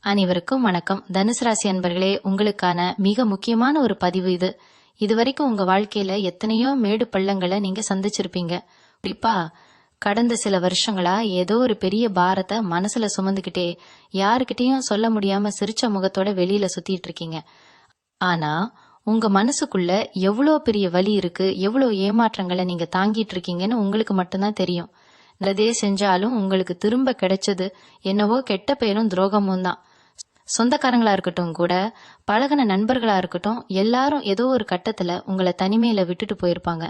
அனைவருக்கும் வணக்கம். தனுசு ராசி அன்பர்களே, உங்களுக்கான மிக முக்கியமான ஒரு பதிவு இது. இதுவரைக்கும் உங்க வாழ்க்கையில எத்தனையோ மேடு பள்ளங்களை நீங்க சந்திச்சிருப்பீங்க. குறிப்பா கடந்த சில வருஷங்களா ஏதோ ஒரு பெரிய பாரத்தை மனசுல சுமந்துகிட்டே யாருக்கிட்டையும் சொல்ல முடியாம சிரிச்ச முகத்தோட வெளியில சுத்திட்டு இருக்கீங்க. ஆனா உங்க மனசுக்குள்ள எவ்வளோ பெரிய வலி இருக்கு, எவ்வளோ ஏமாற்றங்களை நீங்க தாங்கிட்டு இருக்கீங்கன்னு உங்களுக்கு மட்டும்தான் தெரியும். நல்லதே செஞ்சாலும் உங்களுக்கு திரும்ப கிடைச்சது என்னவோ கெட்ட பெயரும் துரோகமும் தான். சொந்தக்காரங்களா இருக்கட்டும், கூட பழகின நண்பர்களா இருக்கட்டும், எல்லாரும் ஏதோ ஒரு கட்டத்துல உங்களை தனிமையில விட்டுட்டு போயிருப்பாங்க.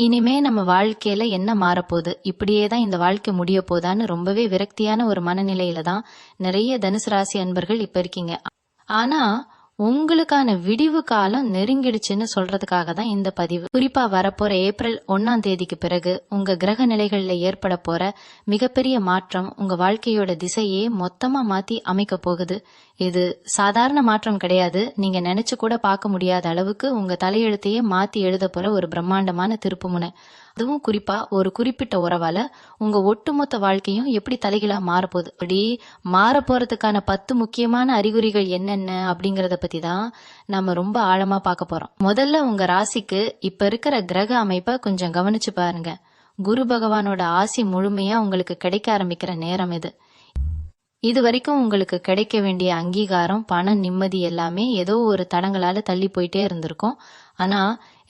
இனிமே நம்ம வாழ்க்கையில என்ன மாறப்போகுது, இப்படியேதான் இந்த வாழ்க்கை முடிய போதான்னு ரொம்பவே விரக்தியான ஒரு மனநிலையில தான் நிறைய தனுசு ராசி அன்பர்கள் இப்ப இருக்கீங்க. ஆனா உங்களுக்கான விடிவு காலம் நெருங்கிடுச்சுன்னு சொல்றதுக்காக தான் இந்த பதிவு. குறிப்பா வரப்போற ஏப்ரல் 1 பிறகு உங்க கிரக நிலைகள்ல ஏற்பட போற மிகப்பெரிய மாற்றம் உங்க வாழ்க்கையோட திசையே மொத்தமா மாத்தி அமைக்க போகுது. இது சாதாரண மாற்றம் கிடையாது. நீங்க நினைச்சு கூட பார்க்க முடியாத அளவுக்கு உங்க தலையெழுத்தையே மாத்தி எழுத போற ஒரு பிரம்மாண்டமான திருப்புமுனை. அதுவும் குறிப்பா ஒரு குறிப்பிட்ட உறவால உங்க ஒட்டுமொத்த வாழ்க்கையும் எப்படி தலைகீழா மாறப்போகுது, அப்படி மாற போறதுக்கான 10 முக்கியமான அறிகுறிகள் என்னென்ன அப்படிங்கறத பத்தி தான் நம்ம ரொம்ப ஆழமா பார்க்க போறோம். முதல்ல உங்க ராசிக்கு இப்ப இருக்கிற கிரக அமைப்பை கொஞ்சம் கவனிச்சு பாருங்க. குரு பகவானோட ஆசி முழுமையா உங்களுக்கு கிடைக்க ஆரம்பிக்கிற நேரம் இது. இது வரைக்கும் உங்களுக்கு கிடைக்க வேண்டிய அங்கீகாரம், பண நிம்மதி எல்லாமே ஏதோ ஒரு தடங்களால தள்ளி போயிட்டே இருந்திருக்கும். ஆனா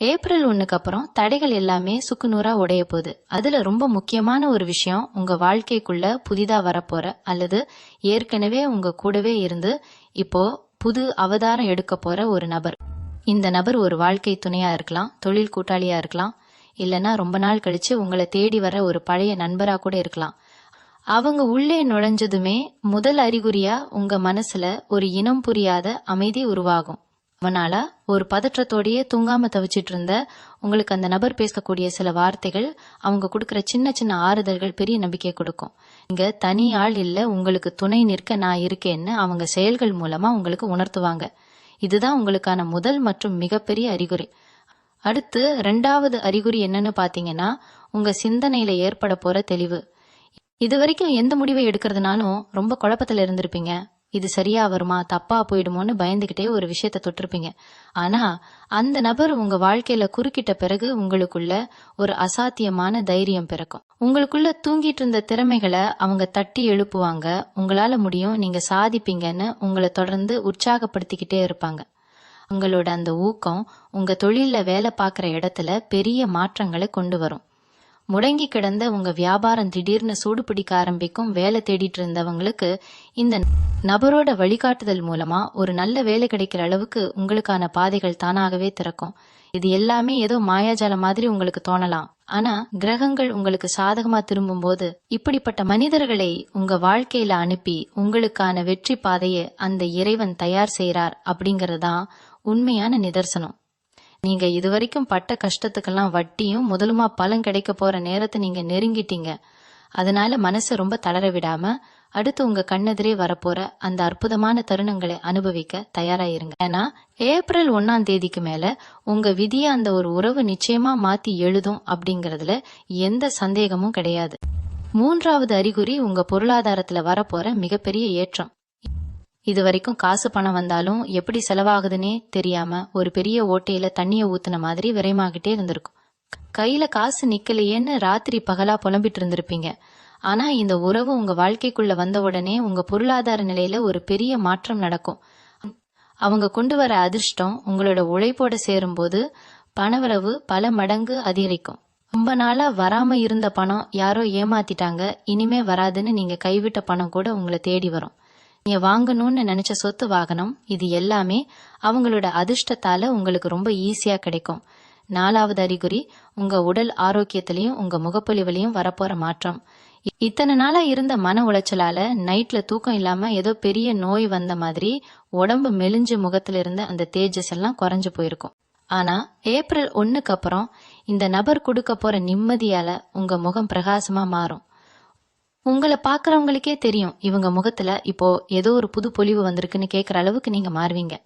ஏப்ரல் 1 அப்புறம் தடைகள் எல்லாமே சுக்குநூறா உடைய போகுது. அதுல ரொம்ப முக்கியமான ஒரு விஷயம், உங்க வாழ்க்கைக்குள்ள புதிதா வரப்போற அல்லது ஏற்கனவே உங்க கூடவே இருந்து இப்போ புது அவதாரம் எடுக்க போற ஒரு நபர். இந்த நபர் ஒரு வாழ்க்கை துணையா இருக்கலாம், தொழில் கூட்டாளியா இருக்கலாம், இல்லைன்னா ரொம்ப நாள் கழிச்சு உங்களை தேடி வர ஒரு பழைய நண்பரா கூட இருக்கலாம். அவங்க உள்ளே நுழைஞ்சதுமே முதல் அறிகுறியா உங்க மனசுல ஒரு இனம் புரியாத அமைதி உருவாகும். அவனால ஒரு பதற்றத்தோடயே தூங்காம தவிச்சிட்டு இருந்த உங்களுக்கு அந்த நபர் பேசக்கூடிய சில வார்த்தைகள், அவங்க கொடுக்கற சின்ன சின்ன ஆறுதல்கள் பெரிய நம்பிக்கை கொடுக்கும். இங்க தனி ஆள் இல்ல, உங்களுக்கு துணை நிற்க நான் இருக்கேன்னு அவங்க செயல்கள் மூலமா உங்களுக்கு உணர்த்துவாங்க. இதுதான் உங்களுக்கான முதல் மற்றும் மிகப்பெரிய அறிகுறி. அடுத்து 2வது அறிகுறி என்னன்னு பாத்தீங்கன்னா, உங்க சிந்தனையில ஏற்பட போற தெளிவு. இது வரைக்கும் எந்த முடிவை எடுக்கிறதுனாலும் ரொம்ப குழப்பத்துல இருந்திருப்பீங்க. இது சரியா வருமா, தப்பா போயிடுமோன்னு பயந்துகிட்டே ஒரு விஷயத்த தொட்டிருப்பீங்க. ஆனா அந்த நபர் உங்க வாழ்க்கையில குறுக்கிட்ட பிறகு உங்களுக்குள்ள ஒரு அசாத்தியமான தைரியம் பிறக்கும். உங்களுக்குள்ள தூங்கிட்டு இருந்த திறமைகளை அவங்க தட்டி எழுப்புவாங்க. உங்களால முடியும், நீங்க சாதிப்பீங்கன்னு உங்களை தொடர்ந்து உற்சாகப்படுத்திக்கிட்டே இருப்பாங்க. உங்களோட அந்த ஊக்கம் உங்க தொழில வேலை பார்க்குற இடத்துல பெரிய மாற்றங்களை கொண்டு வரும். முடங்கி கிடந்த உங்க வியாபாரம் திடீர்னு சூடு பிடிக்க ஆரம்பிக்கும். வேலை தேடிட்டு இருந்தவங்களுக்கு இந்த நபரோட வழிகாட்டுதல் மூலமா ஒரு நல்ல வேலை கிடைக்கிற அளவுக்கு உங்களுக்கான பாதைகள் தானாகவே திறக்கும். இது எல்லாமே ஏதோ மாயாஜாலம் மாதிரி உங்களுக்கு தோணலாம். ஆனா கிரகங்கள் உங்களுக்கு சாதகமா திரும்பும் போது இப்படிப்பட்ட மனிதர்களை உங்க வாழ்க்கையில அனுப்பி உங்களுக்கான வெற்றி பாதையை அந்த இறைவன் தயார் செய்யறார் அப்படிங்கறதுதான் உண்மையான நிதர்சனம். நீங்க இதுவரைக்கும் பட்ட கஷ்டத்துக்கெல்லாம் வட்டியும் முதலுமா பலன் கிடைக்க போற நேரத்தை நீங்க நெருங்கிட்டீங்க. அதனால மனசை ரொம்ப தளர விடாம அடுத்து உங்க கண்ணெதிரே வரப்போற அந்த அற்புதமான தருணங்களை அனுபவிக்க தயாராயிருங்க. ஏன்னா ஏப்ரல் 1 மேல உங்க விதிய அந்த ஒரு உறவு நிச்சயமா மாத்தி எழுதும் அப்படிங்கறதுல எந்த சந்தேகமும் கிடையாது. 3வது அறிகுறி உங்க பொருளாதாரத்துல வரப்போற மிகப்பெரிய ஏற்றம். இது வரைக்கும் காசு பணம் வந்தாலும் எப்படி செலவாகுதுன்னே தெரியாம ஒரு பெரிய ஓட்டையில தண்ணிய ஊத்துன மாதிரி விரைமாகிட்டே இருந்திருக்கும். கையில காசு நிக்கலையேன்னு ராத்திரி பகலா புலம்பிட்டு இருந்திருப்பீங்க. ஆனா இந்த உறவு உங்க வாழ்க்கைக்குள்ள வந்த உடனே உங்க பொருளாதார நிலையில ஒரு பெரிய மாற்றம் நடக்கும். அவங்க கொண்டு வர அதிர்ஷ்டம் உங்களோட உழைப்போட சேரும் போது பணவரவு பல மடங்கு அதிகரிக்கும். ரொம்ப நாளா வராம இருந்த பணம் யாரோ ஏமாத்திட்டாங்க, இனிமே வராதுன்னு நீங்க கைவிட்ட பணம் கூட உங்களை தேடி வரும். நீங்க வாங்கணும்னு நினைச்ச சொத்து, வாகனம், இது எல்லாமே அவங்களோட அதிர்ஷ்டத்தால உங்களுக்கு ரொம்ப ஈஸியா கிடைக்கும். 4வது அறிகுறி உங்க உடல் ஆரோக்கியத்திலையும் உங்க முகப்பொலிவிலையும் வரப்போற மாற்றம். இத்தனை நாளா இருந்த மன உளைச்சலால நைட்ல தூக்கம் இல்லாம ஏதோ பெரிய நோய் வந்த மாதிரி உடம்பு மெலிஞ்சு முகத்துல இருந்த அந்த தேஜஸ் எல்லாம் குறைஞ்சு போயிருக்கும். ஆனா ஏப்ரல் 1 அப்புறம் இந்த நபர் கொடுக்க போற நிம்மதியால உங்க முகம் பிரகாசமா மாறும். உங்களை பாக்குறவங்களுக்கே தெரியும், இவங்க முகத்துல இப்போ ஏதோ ஒரு புது பொலிவு வந்திருக்குன்னு கேக்குற அளவுக்கு நீங்க மாறுவீங்க.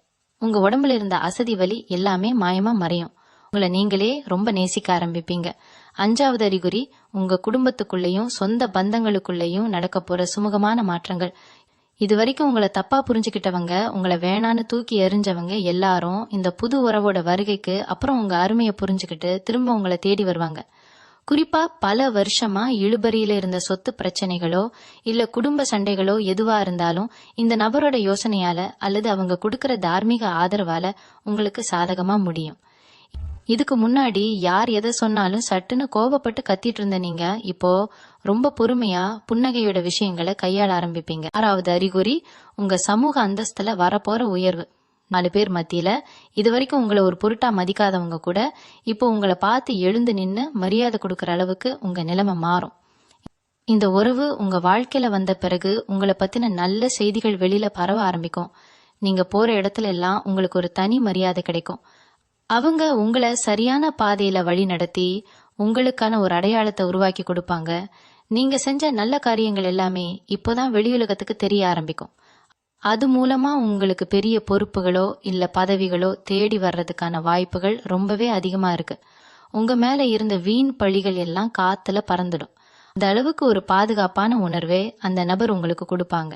உங்க உடம்புல இருந்த அசதி வலி எல்லாமே மாயமா மறையும். உங்களை நீங்களே ரொம்ப நேசிக்க ஆரம்பிப்பீங்க. 5வது அறிகுறி உங்க குடும்பத்துக்குள்ளேயும் சொந்த பந்தங்களுக்குள்ளேயும் நடக்க போற சுமூகமான மாற்றங்கள். இது வரைக்கும் உங்களை தப்பா புரிஞ்சுக்கிட்டவங்க, உங்களை வேணான்னு தூக்கி எறிஞ்சவங்க எல்லாரும் இந்த புது உறவோட வருகைக்கு அப்புறம் உங்க அருமையை புரிஞ்சுக்கிட்டு திரும்ப உங்களை தேடி வருவாங்க. குறிப்பா பல வருஷமா இழுபறியில இருந்த சொத்து பிரச்சனைகளோ இல்ல குடும்ப சண்டைகளோ எதுவா இருந்தாலும் இந்த நபரோட யோசனையால அல்லது அவங்க கொடுக்கற தார்மீக ஆதரவால உங்களுக்கு சாதகமா முடியும். இதுக்கு முன்னாடி யார் எதை சொன்னாலும் சட்டுன்னு கோபப்பட்டு கத்திட்டு இருந்த நீங்க இப்போ ரொம்ப பொறுமையா புன்னகையோட விஷயங்களை கையாள ஆரம்பிப்பீங்க. 6வது அறிகுறி, உங்க சமூக அந்தஸ்துல வரப்போற உயர்வு. 4 பேர் மத்தியில இதுவரைக்கும் உங்களை ஒரு பொருட்டா மதிக்காதவங்க கூட இப்போ உங்களை பார்த்து எழுந்து நின்னு மரியாதை கொடுக்கற அளவுக்கு உங்க நிலைமை மாறும். இந்த உறவு உங்க வாழ்க்கையில வந்த பிறகு உங்களை பத்தின நல்ல செய்திகள் வெளியில பரவ ஆரம்பிக்கும். நீங்க போற இடத்துல எல்லாம் உங்களுக்கு ஒரு தனி மரியாதை கிடைக்கும். அவங்க உங்களை சரியான பாதையில வழி நடத்தி உங்களுக்கான ஒரு அடையாளத்தை உருவாக்கி கொடுப்பாங்க. நீங்க செஞ்ச நல்ல காரியங்கள் எல்லாமே இப்போதான் வெளியுலகத்துக்கு தெரிய ஆரம்பிக்கும். அது மூலமா உங்களுக்கு பெரிய பொறுப்புகளோ இல்ல பதவிகளோ தேடி வர்றதுக்கான வாய்ப்புகள் ரொம்பவே அதிகமா இருக்கு. உங்க மேல இருந்த வீண் பழிகள் எல்லாம் காத்துல பறந்துடும். அந்த அளவுக்கு ஒரு பாதுகாப்பான உணர்வே அந்த நபர் உங்களுக்கு கொடுப்பாங்க.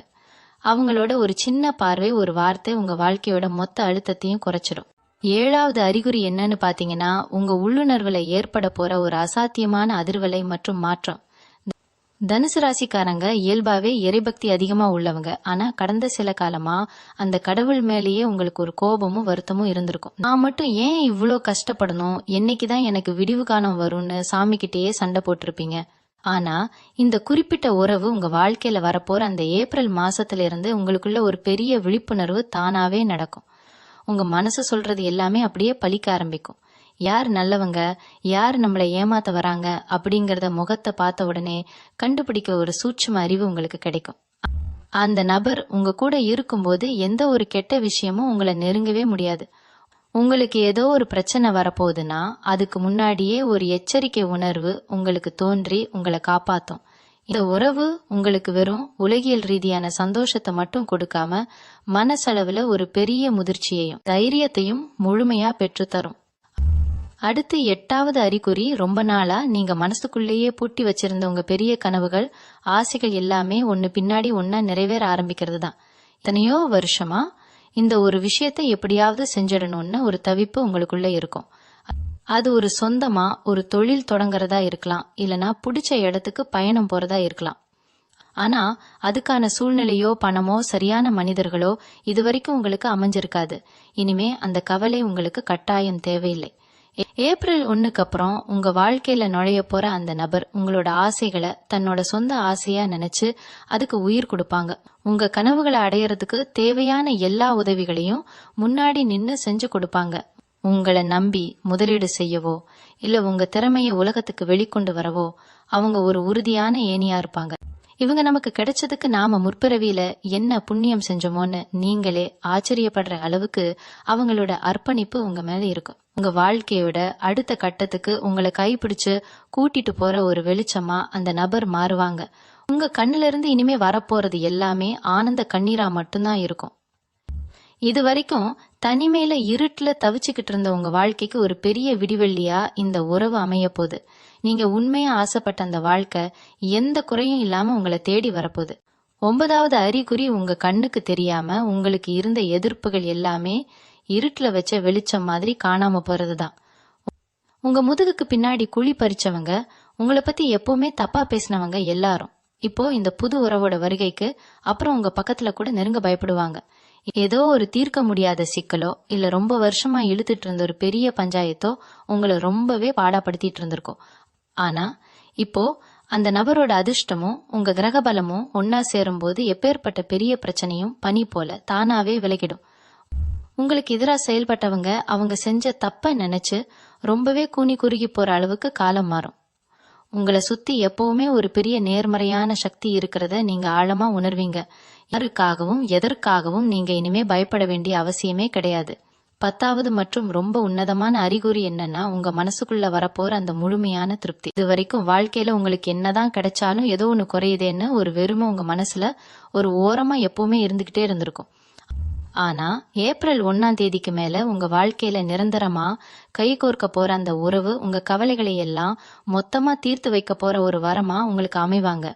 அவங்களோட ஒரு சின்ன பார்வை, ஒரு வார்த்தை உங்க வாழ்க்கையோட மொத்த அழுத்தத்தையும் குறைச்சிடும். 7வது அறிகுறி என்னன்னு பாத்தீங்கன்னா, உங்க உள்ளுணர்வுல ஏற்பட போற ஒரு அசாத்தியமான அதிர்வலை மற்றும் மாற்றம். தனுசு ராசிக்காரங்க இயல்பாவே இறைபக்தி அதிகமா உள்ளவங்க. ஆனா கடந்த சில காலமா அந்த கடவுள் மேலேயே உங்களுக்கு ஒரு கோபமும் வருத்தமும் இருந்திருக்கும். நான் மட்டும் ஏன் இவ்வளோ கஷ்டப்படணும், என்னைக்குதான் எனக்கு விடிவு காலம் வரும்னு சாமி கிட்டேயே சண்டை போட்டிருப்பீங்க. ஆனா இந்த குறிப்பிட்ட உறவு உங்க வாழ்க்கையில வரப்போற அந்த ஏப்ரல் மாசத்துல இருந்து உங்களுக்குள்ள ஒரு பெரிய விழிப்புணர்வு தானாவே நடக்கும். உங்க மனசு சொல்றது எல்லாமே அப்படியே பலிக்க ஆரம்பிக்கும். யார் நல்லவங்க, யார் நம்மளை ஏமாத்த வராங்க அப்படிங்கறத முகத்தை பார்த்த உடனே கண்டுபிடிக்க ஒரு சூட்சும அறிவு உங்களுக்கு கிடைக்கும். அந்த நபர் உங்க கூட இருக்கும்போது எந்த ஒரு கெட்ட விஷயமும் உங்களை நெருங்கவே முடியாது. உங்களுக்கு ஏதோ ஒரு பிரச்சனை வரப்போகுதுன்னா அதுக்கு முன்னாடியே ஒரு எச்சரிக்கை உணர்வு உங்களுக்கு தோன்றி உங்களை காப்பாத்தும். இந்த உறவு உங்களுக்கு வெறும் உலகியல் ரீதியான சந்தோஷத்தை மட்டும் கொடுக்காம மனசளவுல ஒரு பெரிய முதிர்ச்சியையும் தைரியத்தையும் முழுமையா பெற்றுத்தரும். அடுத்து 8வது அறிகுறி, ரொம்ப நாளா நீங்க மனசுக்குள்ளேயே பூட்டி வச்சிருந்த உங்க பெரிய கனவுகள், ஆசைகள் எல்லாமே ஒன்னு பின்னாடி ஒன்னா நிறைவேற ஆரம்பிக்கிறது தான். எத்தனையோ வருஷமா இந்த ஒரு விஷயத்தை எப்படியாவது செஞ்சிடணும்னு ஒரு தவிப்பு உங்களுக்குள்ள இருக்கும். அது ஒரு சொந்தமா ஒரு தொழில் தொடங்குறதா இருக்கலாம், இல்லனா பிடிச்ச இடத்துக்கு பயணம் போறதா இருக்கலாம். ஆனா அதுக்கான சூழ்நிலையோ பணமோ சரியான மனிதர்களோ இதுவரைக்கும் உங்களுக்கு அமைஞ்சிருக்காது. இனிமே அந்த கவலை உங்களுக்கு கட்டாயம் தேவையில்லை. ஏப்ரல் 1க்கு அப்புறம் உங்க வாழ்க்கையில நுழைய போற அந்த நபர் உங்களோட ஆசைகளை தன்னோட சொந்த ஆசையா நினைச்சு அதுக்கு உயிர் கொடுப்பாங்க. உங்க கனவுகளை அடையறதுக்கு தேவையான எல்லா உதவிகளையும் முன்னாடி நின்னு செஞ்சு கொடுப்பாங்க. உங்களை நம்பி முதலீடு செய்யவோ இல்ல உங்க திறமையை உலகத்துக்கு வெளிக்கொண்டு வரவோ அவங்க ஒரு உறுதியான ஏணியா இருப்பாங்க. இவங்க நமக்கு கிடைச்சதுக்கு நாம முற்பிறவியில என்ன புண்ணியம் செஞ்சோமோன்னு நீங்களே ஆச்சரியப்படுற அளவுக்கு அவங்களோட அர்ப்பணிப்பு உங்க மேல இருக்கும். உங்க வாழ்க்கையோட அடுத்த கட்டத்துக்கு உங்களை கைப்பிடிச்சு கூட்டிட்டு போற ஒரு வெளிச்சமா அந்த நபர் மாறுவாங்க. உங்க கண்ணுல இருந்து இனிமே வரப்போறது எல்லாமே ஆனந்த கண்ணீரா மட்டும்தான் இருக்கும். இது வரைக்கும் தனிமையில இருட்டுல தவிச்சுக்கிட்டு இருந்த உங்க வாழ்க்கைக்கு ஒரு பெரிய விடிவெள்ளியா இந்த உறவு அமைய போகுது. நீங்க உண்மையா ஆசைப்பட்ட அந்த வாழ்க்கை எந்த குறையும் இல்லாம உங்களை தேடி வரப்போகுது. 9வது அறிகுறி, உங்க கண்ணுக்கு தெரியாம உங்களுக்கு இருந்த எதிர்ப்புகள் எல்லாமே இருட்டுல வச்ச வெளிச்சம் மாதிரி காணாம போறதுதான். உங்க முதுகுக்கு பின்னாடி குழி பறிச்சவங்க, உங்களை பத்தி எப்பவுமே தப்பா பேசினவங்க எல்லாரும் இப்போ இந்த புது உறவோட வருகைக்கு அப்புறம் உங்க பக்கத்துல கூட நெருங்க பயப்படுவாங்க. ஏதோ ஒரு தீர்க்க முடியாத சிக்கலோ இல்ல ரொம்ப வருஷமா இழுத்துட்டு இருந்த ஒரு பெரிய பஞ்சாயத்தோ உங்களை ரொம்பவே பாடாப்படுத்திட்டு இருந்திருக்கும். ஆனா இப்போ அந்த நபரோட அதிர்ஷ்டமும் உங்க கிரக பலமும் ஒன்னா சேரும் போது எப்பேற்பட்ட பெரிய பிரச்சனையும் பனி போல தானாவே விலகிடும். உங்களுக்கு எதிராக செயல்பட்டவங்க அவங்க செஞ்ச தப்ப நினைச்சு ரொம்பவே கூனி குறுகி போற அளவுக்கு காலம் மாறும். உங்களை சுத்தி எப்பவுமே ஒரு பெரிய நேர்மறையான சக்தி இருக்கிறத நீங்க ஆழமா உணர்வீங்க. யாருக்காகவும் எதற்காகவும் நீங்க இனிமே பயப்பட வேண்டிய அவசியமே கிடையாது. 10வது மற்றும் ரொம்ப உன்னதமான அறிகுறி என்னன்னா, உங்க மனசுக்குள்ள வரப்போற அந்த முழுமையான திருப்தி. இது வரைக்கும் வாழ்க்கையில உங்களுக்கு என்னதான் கிடைச்சாலும் ஏதோ ஒண்ணு குறையுதேன்னு ஒரு வெறுமை உங்க மனசுல ஒரு ஓரமா எப்பவுமே இருந்துகிட்டே இருந்திருக்கும். ஆனா ஏப்ரல் 1ஆம் தேதிக்கு மேல உங்க வாழ்க்கையில நிரந்தரமா கை கோர்க்க போற அந்த உறவு உங்க கவலைகளை எல்லாம் மொத்தமா தீர்த்து வைக்க போற ஒரு வரமா உங்களுக்கு அமைவாங்க.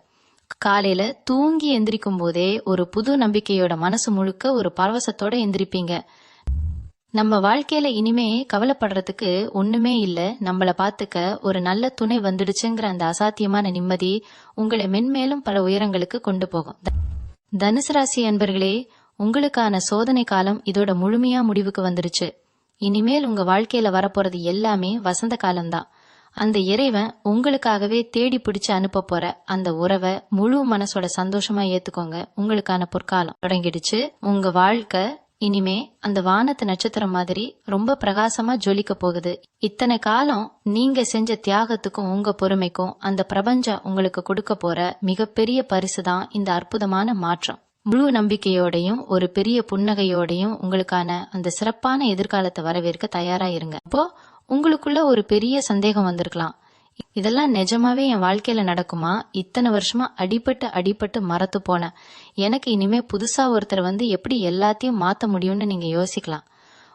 காலையில தூங்கி எந்திரிக்கும் போதே ஒரு புது நம்பிக்கையோட மனசு முழுக்க ஒரு பரவசத்தோட எந்திரிப்பீங்க. நம்ம வாழ்க்கையில இனிமே கவலைப்படுறதுக்கு ஒண்ணுமே இல்ல, நம்மள பாத்துக்க ஒரு நல்ல துணை வந்துடுச்சுங்கிற அந்த அசாத்தியமான நிம்மதி உங்களை மென்மேலும் பல உயரங்களுக்கு கொண்டு போகும். தனுசு ராசி அன்பர்களே, உங்களுக்கான சோதனை காலம் இதோட முழுமையா முடிவுக்கு வந்துருச்சு. இனிமேல் உங்க வாழ்க்கையில வரப்போறது எல்லாமே வசந்த காலம்தான். அந்த இறைவன் உங்களுக்காகவே தேடி பிடிச்சு அனுப்ப போற அந்த உறவை முழு மனசோட சந்தோஷமா ஏத்துக்கோங்க. உங்களுக்கான பொற்காலம் தொடங்கிடுச்சு. உங்க வாழ்க்கை இனிமே அந்த வானத்து நட்சத்திரம் மாதிரி ரொம்ப பிரகாசமா ஜொலிக்க போகுது. இத்தனை காலம் நீங்க செஞ்ச தியாகத்துக்கும் உங்க பொறுமைக்கும் அந்த பிரபஞ்சம் உங்களுக்கு கொடுக்க போற மிகப்பெரிய பரிசுதான் இந்த அற்புதமான மாற்றம். முழு நம்பிக்கையோடையும் ஒரு பெரிய புன்னகையோடையும் உங்களுக்கான அந்த சிறப்பான எதிர்காலத்தை வரவேற்க தயாரா இருங்க. அப்போ உங்களுக்குள்ள ஒரு பெரிய சந்தேகம் வந்திருக்கலாம், இதெல்லாம் நிஜமாவே என் வாழ்க்கையில நடக்குமா? இத்தனை வருஷமா அடிபட்டு மரத்து போனேன், எனக்கு இனிமே புதுசா ஒருத்தர் வந்து எப்படி எல்லாத்தையும் மாத்த முடியும்னு நீங்க யோசிக்கலாம்.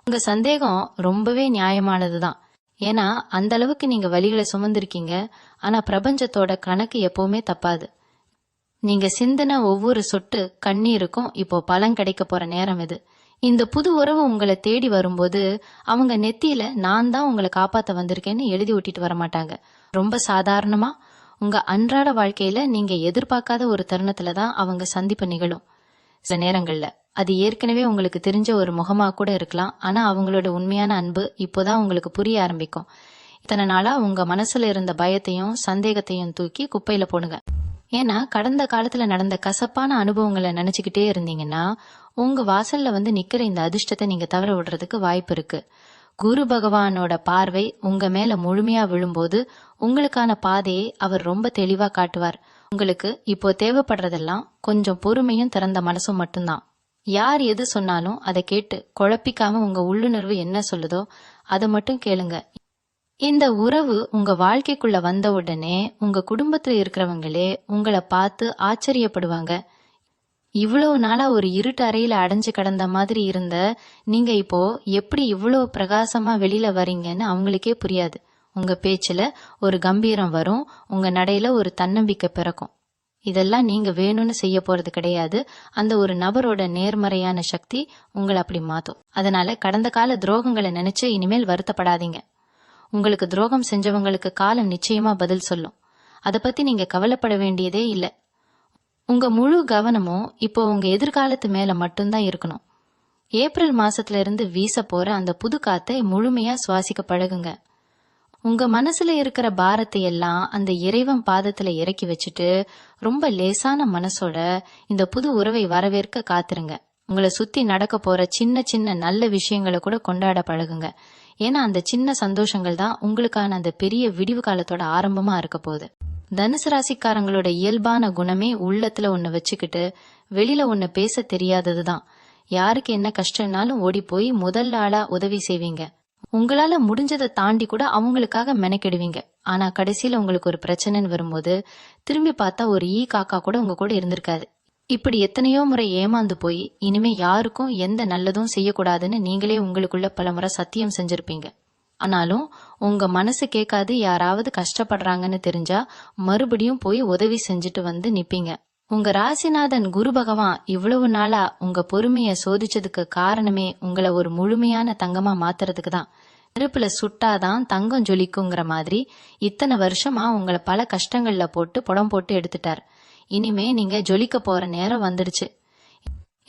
உங்க சந்தேகம் ரொம்பவே நியாயமானதுதான். ஏன்னா அந்த அளவுக்கு நீங்க வலிகளை சுமந்திருக்கீங்க. ஆனா பிரபஞ்சத்தோட கணக்கு எப்பவுமே தப்பாது. நீங்க சிந்தின ஒவ்வொரு சொட்டு கண்ணீருக்கும் இப்போ பலன் கிடைக்க போற நேரம் இது. இந்த புது உறவு உங்களை தேடி வரும்போது அவங்க நெத்தியில நான் தான் உங்களை காப்பாத்த வந்திருக்கேன்னு எழுதி ஒட்டிட்டு வரமாட்டாங்க. ரொம்ப சாதாரணமா உங்க அன்றாட வாழ்க்கையில நீங்க எதிர்பார்க்காத ஒரு தருணத்துலதான் அவங்க சந்திப்பு நிகழும். சில நேரங்கள்ல அது ஏற்கனவே உங்களுக்கு தெரிஞ்ச ஒரு முகமா கூட இருக்கலாம். ஆனா அவங்களோட உண்மையான அன்பு இப்போதான் உங்களுக்கு புரிய ஆரம்பிக்கும். இத்தனை நாளா உங்க மனசுல இருந்த பயத்தையும் சந்தேகத்தையும் தூக்கி குப்பையில போடுங்க. ஏன்னா கடந்த காலத்துல நடந்த கசப்பான அனுபவங்களை நினைச்சுக்கிட்டே இருந்தீங்கன்னா உங்க வாசல்ல வந்து நிக்கிற இந்த அதிர்ஷ்டத்தை நீங்க தவற விடுறதுக்கு வாய்ப்பு இருக்கு. குரு பகவானோட பார்வை உங்க மேல முழுமையா விழும்போது உங்களுக்கான பாதையை அவர் ரொம்ப தெளிவா காட்டுவார். உங்களுக்கு இப்போ தேவைப்படுறதெல்லாம் கொஞ்சம் பொறுமையும் திறந்த மனசும் மட்டும்தான். யார் எது சொன்னாலும் அதை கேட்டு குழப்பிக்காம உங்க உள்ளுணர்வு என்ன சொல்லுதோ அதை மட்டும் கேளுங்க. இந்த உறவு உங்க வாழ்க்கைக்குள்ள வந்த உடனே உங்க குடும்பத்துல இருக்கிறவங்களே உங்களை பார்த்து ஆச்சரியப்படுவாங்க. இவ்வளவு நாளா ஒரு இருட்டு அறையில அடைஞ்சு கிடந்த மாதிரி இருந்த நீங்க இப்போ எப்படி இவ்வளவு பிரகாசமா வெளியில வரீங்கன்னு அவங்களுக்கே புரியாது. உங்க பேச்சுல ஒரு கம்பீரம் வரும், உங்க நடையில ஒரு தன்னம்பிக்கை பிறக்கும். இதெல்லாம் நீங்க வேணும்னு செய்ய போறது கிடையாது. அந்த ஒரு நபரோட நேர்மறையான சக்தி உங்களை அப்படி மாத்தும். அதனால கடந்த கால துரோகங்களை நினைச்சு இனிமேல் வருத்தப்படாதீங்க. உங்களுக்கு துரோகம் செஞ்சவங்களுக்கு காலம் நிச்சயமா பதில் சொல்லும். அதை பத்தி நீங்க கவலைப்பட வேண்டியதே இல்லை. உங்க முழு கவனமும் இப்போ உங்க எதிர்காலத்து மேல மட்டும்தான் இருக்கணும். ஏப்ரல் மாசத்துல இருந்து வீச போற அந்த புது காத்தை முழுமையா சுவாசிக்க பழகுங்க. உங்க மனசுல இருக்கிற பாரத்தை எல்லாம் அந்த இறைவன் பாதத்துல இறக்கி வச்சுட்டு ரொம்ப லேசான மனசோட இந்த புது உறவை வரவேற்க காத்துருங்க. உங்களை சுத்தி நடக்க போற சின்ன சின்ன நல்ல விஷயங்களை கூட கொண்டாட பழகுங்க. ஏன்னா அந்த சின்ன சந்தோஷங்கள் தான் உங்களுக்கான அந்த பெரிய விடிவு காலத்தோட ஆரம்பமா இருக்க போகுது. தனுசு ராசிக்காரங்களோட இயல்பான குணமே உள்ளத்துல ஒண்ணு வச்சுக்கிட்டு வெளியில ஒண்ணு பேச தெரியாததுதான். யாருக்கு என்ன கஷ்டம்னாலும் ஓடி போய் முதல் ஆளா உதவி செய்வீங்க. உங்களால முடிஞ்சதை தாண்டி கூட அவங்களுக்காக மெனக்கெடுவீங்க. ஆனா கடைசியில உங்களுக்கு ஒரு பிரச்சனைன்னு வரும்போது திரும்பி பார்த்தா ஒரு ஈ காக்கா கூட உங்க கூட இருந்திருக்காது. இப்படி எத்தனையோ முறை ஏமாந்து போய் இனிமே யாருக்கும் எந்த நல்லதும் செய்யக்கூடாதுன்னு நீங்களே உங்களுக்குள்ள பல முறை சத்தியம் செஞ்சிருப்பீங்க. ஆனாலும் உங்க மனசு கேட்காது, யாராவது கஷ்டப்படுறாங்கன்னு தெரிஞ்சா மறுபடியும் போய் உதவி செஞ்சுட்டு வந்து நிப்பீங்க. உங்க ராசிநாதன் குரு பகவான் இவ்வளவு நாளா உங்க பொறுமைய சோதிச்சதுக்கு காரணமே உங்களை ஒரு முழுமையான தங்கமா மாத்துறதுக்கு தான். நெருப்புல சுட்டாதான் தங்கம் ஜொலிக்குங்கிற மாதிரி இத்தனை வருஷமா உங்களை பல கஷ்டங்கள்ல போட்டு புடம் போட்டு எடுத்துட்டார். இனிமே நீங்க ஜொலிக்க போற நேரம் வந்துடுச்சு.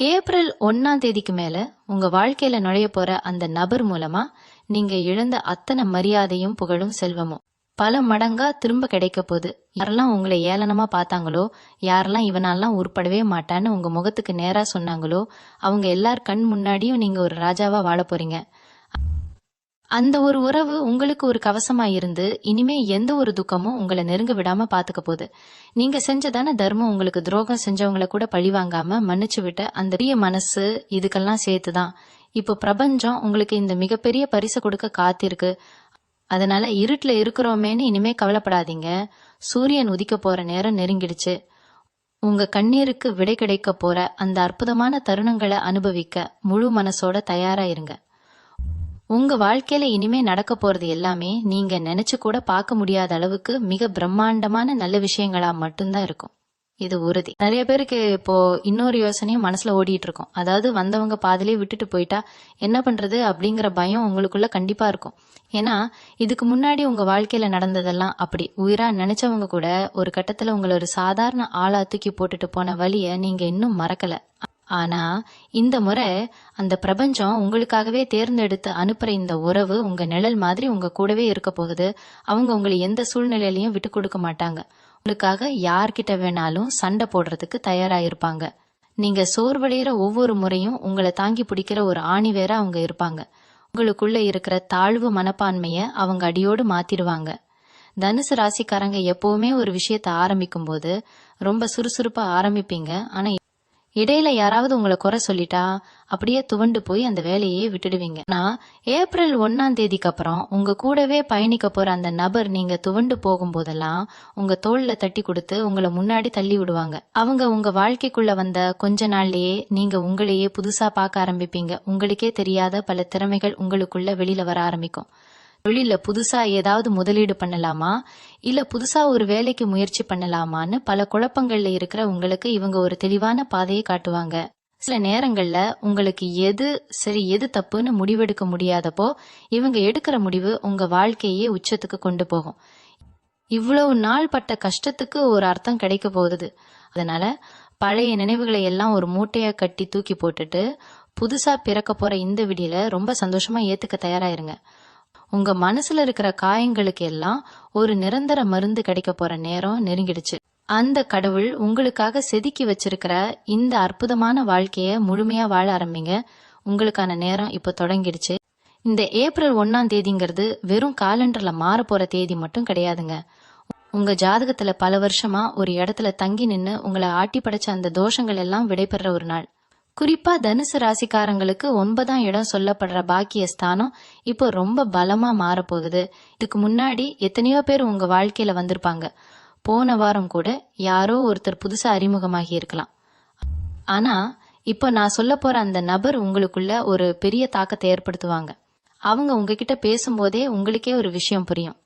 ஏப்ரல் 1ஆம் தேதிக்கு மேல உங்க வாழ்க்கையில நுழைய போற அந்த நபர் மூலமா நீங்க இழந்த அத்தனை மரியாதையும் புகழும் செல்வமும் பல மடங்கா திரும்ப கிடைக்க போகுது. யாரெல்லாம் உங்களை ஏளனமா பார்த்தாங்களோ, யாரெல்லாம் இவனாலாம் உருப்படவே மாட்டான்னு உங்க முகத்துக்கு நேரா சொன்னாங்களோ, அவங்க எல்லார் கண் முன்னாடியும் நீங்க ஒரு ராஜாவா வாழ போறீங்க. அந்த ஒரு உறவு உங்களுக்கு ஒரு கவசமா இருந்து இனிமே எந்த ஒரு துக்கமும் உங்களை நெருங்க விடாம பாத்துக்க போகுது. நீங்க செஞ்சதான தர்மம் உங்களுக்கு துரோகம் செஞ்சவங்களை கூட பழிவாங்காம மன்னிச்சு விட்ட அந்த பெரிய மனசு இதுக்கெல்லாம் சேர்த்துதான் இப்போ பிரபஞ்சம் உங்களுக்கு இந்த மிகப்பெரிய பரிசு கொடுக்க காத்திருக்கு. அதனால இருட்டுல இருக்கிறோமேன்னு இனிமே கவலைப்படாதீங்க. சூரியன் உதிக்க போற நேரம் நெருங்கிடுச்சு. உங்க கண்ணீருக்கு விடை கிடைக்க போற அந்த அற்புதமான தருணங்களை அனுபவிக்க முழு மனசோட தயாரா இருங்க. உங்க வாழ்க்கையில இனிமே நடக்க போறது எல்லாமே நீங்க நினைச்சு கூட பார்க்க முடியாத அளவுக்கு மிக பிரம்மாண்டமான நல்ல விஷயங்களா மட்டும்தான் இருக்கும். இது உறுதி. நிறைய பேருக்கு இப்போ இன்னொரு யோசனையும் மனசுல ஓடிட்டு இருக்கும். அதாவது வந்தவங்க பாதிலே விட்டுட்டு போயிட்டா என்ன பண்றது அப்படிங்கிற பயம் உங்களுக்குள்ள கண்டிப்பா இருக்கும். ஏன்னா இதுக்கு முன்னாடி உங்க வாழ்க்கையில நடந்ததெல்லாம் அப்படி. உயிரா நினைச்சவங்க கூட ஒரு கட்டத்துல உங்களை ஒரு சாதாரண ஆளா தூக்கி போட்டுட்டு போன வழிய நீங்க இன்னும் மறக்கல. ஆனா இந்த முறை அந்த பிரபஞ்சம் உங்களுக்காகவே தேர்ந்தெடுத்து அனுப்புற இந்த உறவு உங்க நிழல் மாதிரி உங்க கூடவே இருக்க போகுது. அவங்க உங்களை எந்த சூழ்நிலையிலயும் விட்டு கொடுக்க மாட்டாங்க. உங்களுக்காக யார்கிட்ட வேணாலும் சண்டை போடுறதுக்கு தயாராயிருப்பாங்க. நீங்க சோர்வடைகிற ஒவ்வொரு முறையும் உங்களை தாங்கி பிடிக்கிற ஒரு ஆணி வேற அவங்க இருப்பாங்க. உங்களுக்குள்ள இருக்கிற தாழ்வு மனப்பான்மைய அவங்க அடியோடு மாத்திடுவாங்க. தனுசு ராசிக்காரங்க எப்பவுமே ஒரு விஷயத்த ஆரம்பிக்கும் போது ரொம்ப சுறுசுறுப்பா ஆரம்பிப்பீங்க. ஆனா இடையில யாராவது உங்களை குறை சொல்லிட்டா அப்படியே துவண்டு போய் அந்த வேலையே விட்டுடுவீங்க. ஆனா ஏப்ரல் 1 அப்புறம் உங்க கூடவே பயணிக்க போற அந்த நபர் நீங்க துவண்டு போகும் போதெல்லாம் உங்க தோள்ல தட்டி கொடுத்து உங்களை முன்னாடி தள்ளி விடுவாங்க. அவங்க உங்க வாழ்க்கைக்குள்ள வந்த கொஞ்ச நாள்லயே நீங்க உங்களையே புதுசா பார்க்க ஆரம்பிப்பீங்க. உங்களுக்கே தெரியாத பல திறமைகள் உங்களுக்குள்ள வெளியில வர ஆரம்பிக்கும். தொழில புதுசா ஏதாவது முதலீடு பண்ணலாமா இல்ல புதுசா ஒரு வேலைக்கு முயற்சி பண்ணலாமான்னு பல குழப்பங்கள்ல இருக்கிற உங்களுக்கு இவங்க ஒரு தெளிவான பாதையை காட்டுவாங்க. சில நேரங்கள்ல உங்களுக்கு எது சரி எது தப்புன்னு முடிவெடுக்க முடியாதப்போ இவங்க எடுக்கிற முடிவு உங்க வாழ்க்கையே உச்சத்துக்கு கொண்டு போகும். இவ்வளவு நாள் பட்ட கஷ்டத்துக்கு ஒரு அர்த்தம் கிடைக்க போகுது. அதனால பழைய நினைவுகளை எல்லாம் ஒரு மூட்டையா கட்டி தூக்கி போட்டுட்டு புதுசா பிறக்க போற இந்த விடியல ரொம்ப சந்தோஷமா ஏத்துக்க தயாராயிருங்க. உங்க மனசுல இருக்கிற காயங்களுக்கு எல்லாம் ஒரு நிரந்தர மருந்து கிடைக்க போற நேரம் நெருங்கிடுச்சு. அந்த கடவுள் உங்களுக்காக செதுக்கி வச்சிருக்கிற இந்த அற்புதமான வாழ்க்கைய முழுமையா வாழ ஆரம்பிங்க. உங்களுக்கான நேரம் இப்ப தொடங்கிடுச்சு. இந்த ஏப்ரல் 1 வெறும் காலண்டர்ல மாற போற தேதி மட்டும் கிடையாதுங்க. உங்க ஜாதகத்துல பல வருஷமா ஒரு இடத்துல தங்கி நின்னு உங்களை ஆட்டி படைச்ச அந்த தோஷங்கள் எல்லாம் விடைபெற ஒரு நாள். குறிப்பா தனுசு ராசிக்காரங்களுக்கு 9ஆம் இடம் சொல்லப்படுற பாக்கிய ஸ்தானம் இப்போ ரொம்ப பலமா மாறப்போகுது. இதுக்கு முன்னாடி எத்தனையோ பேர் உங்க வாழ்க்கையில வந்திருப்பாங்க. போன வாரம் கூட யாரோ ஒருத்தர் புதுசா அறிமுகமாகி இருக்கலாம். ஆனா இப்போ நான் சொல்ல போற அந்த நபர் உங்களுக்குள்ள ஒரு பெரிய தாக்கத்தை ஏற்படுத்துவாங்க. அவங்க உங்ககிட்ட பேசும்போதே உங்களுக்கே ஒரு விஷயம் புரியும்.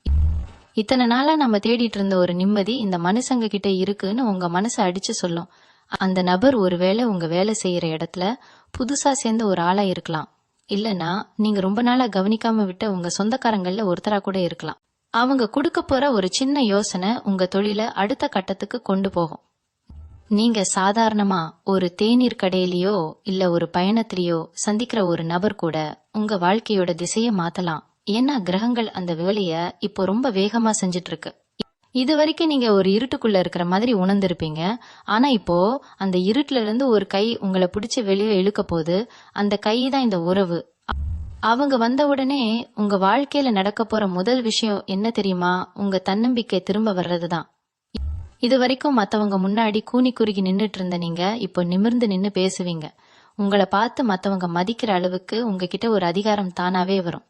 இத்தனை நாளா நம்ம தேடிட்டு இருந்த ஒரு நிம்மதி இந்த மனுஷங்க கிட்ட இருக்குன்னு உங்க மனசு அடிச்சு சொல்லும். அந்த நபர் ஒருவேளை உங்க வேலை செய்யற இடத்துல புதுசா சேர்ந்த ஒரு ஆளா இருக்கலாம். இல்லனா நீங்க ரொம்ப நாளா கவனிக்காம விட்ட உங்க சொந்தக்காரங்கள்ல ஒருத்தரா கூட இருக்கலாம். அவங்க கொடுக்க போற ஒரு சின்ன யோசனை உங்க தொழிலை அடுத்த கட்டத்துக்கு கொண்டு போகும். நீங்க சாதாரணமா ஒரு தேநீர் கடையிலயோ இல்ல ஒரு பயணத்திலயோ சந்திக்கிற ஒரு நபர் கூட உங்க வாழ்க்கையோட திசைய மாத்தலாம். ஏன்னா கிரகங்கள் அந்த வேலைய இப்போ ரொம்ப வேகமா செஞ்சிட்டு இருக்கு. இது வரைக்கும் நீங்க ஒரு இருட்டுக்குள்ள இருக்கிற மாதிரி உணர்ந்திருப்பீங்க. ஆனா இப்போ அந்த இருட்டுல இருந்து ஒரு கை உங்களை பிடிச்சு வெளியே இழுக்க போது அந்த கை தான் இந்த உறவு. அவங்க வந்த உடனே உங்க வாழ்க்கையில நடக்க போற முதல் விஷயம் என்ன தெரியுமா? உங்க தன்னம்பிக்கை திரும்ப வர்றதுதான். இது வரைக்கும் மத்தவங்க முன்னாடி கூனி குறுகி நின்னுட்டு இருந்த நீங்க இப்போ நிமிர்ந்து நின்னு பேசுவீங்க. உங்களை பார்த்து மத்தவங்க மதிக்கிற அளவுக்கு உங்ககிட்ட ஒரு அதிகாரம் தானாவே வரும்.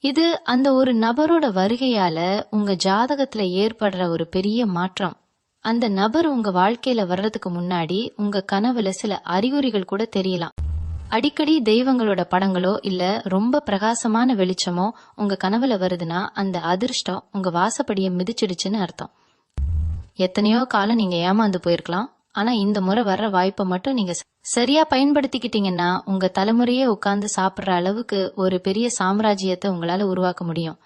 இது அந்த ஒரு நபரோட வருகையால உங்க ஜாதகத்துல ஏற்படுற ஒரு பெரிய மாற்றம். அந்த நபர் உங்க வாழ்க்கையில வர்றதுக்கு முன்னாடி உங்க கனவுல சில அறிகுறிகள் கூட தெரியலாம். அடிக்கடி தெய்வங்களோட படங்களோ இல்ல ரொம்ப பிரகாசமான வெளிச்சமோ உங்க கனவுல வருதுன்னா அந்த அதிர்ஷ்டம் உங்க வாசப்படியை மிதிச்சிடுச்சுன்னு அர்த்தம். எத்தனையோ காலம் நீங்க ஏமாந்து போயிருக்கலாம். ஆனா இந்த முறை வர்ற வாய்ப்பை மட்டும் நீங்க சரியா பயன்படுத்திக்கிட்டீங்கன்னா உங்க தலைமுறையே உட்கார்ந்து சாப்பிடுற அளவுக்கு ஒரு பெரிய சாம்ராஜ்யத்தை உங்களால உருவாக்க முடியும்.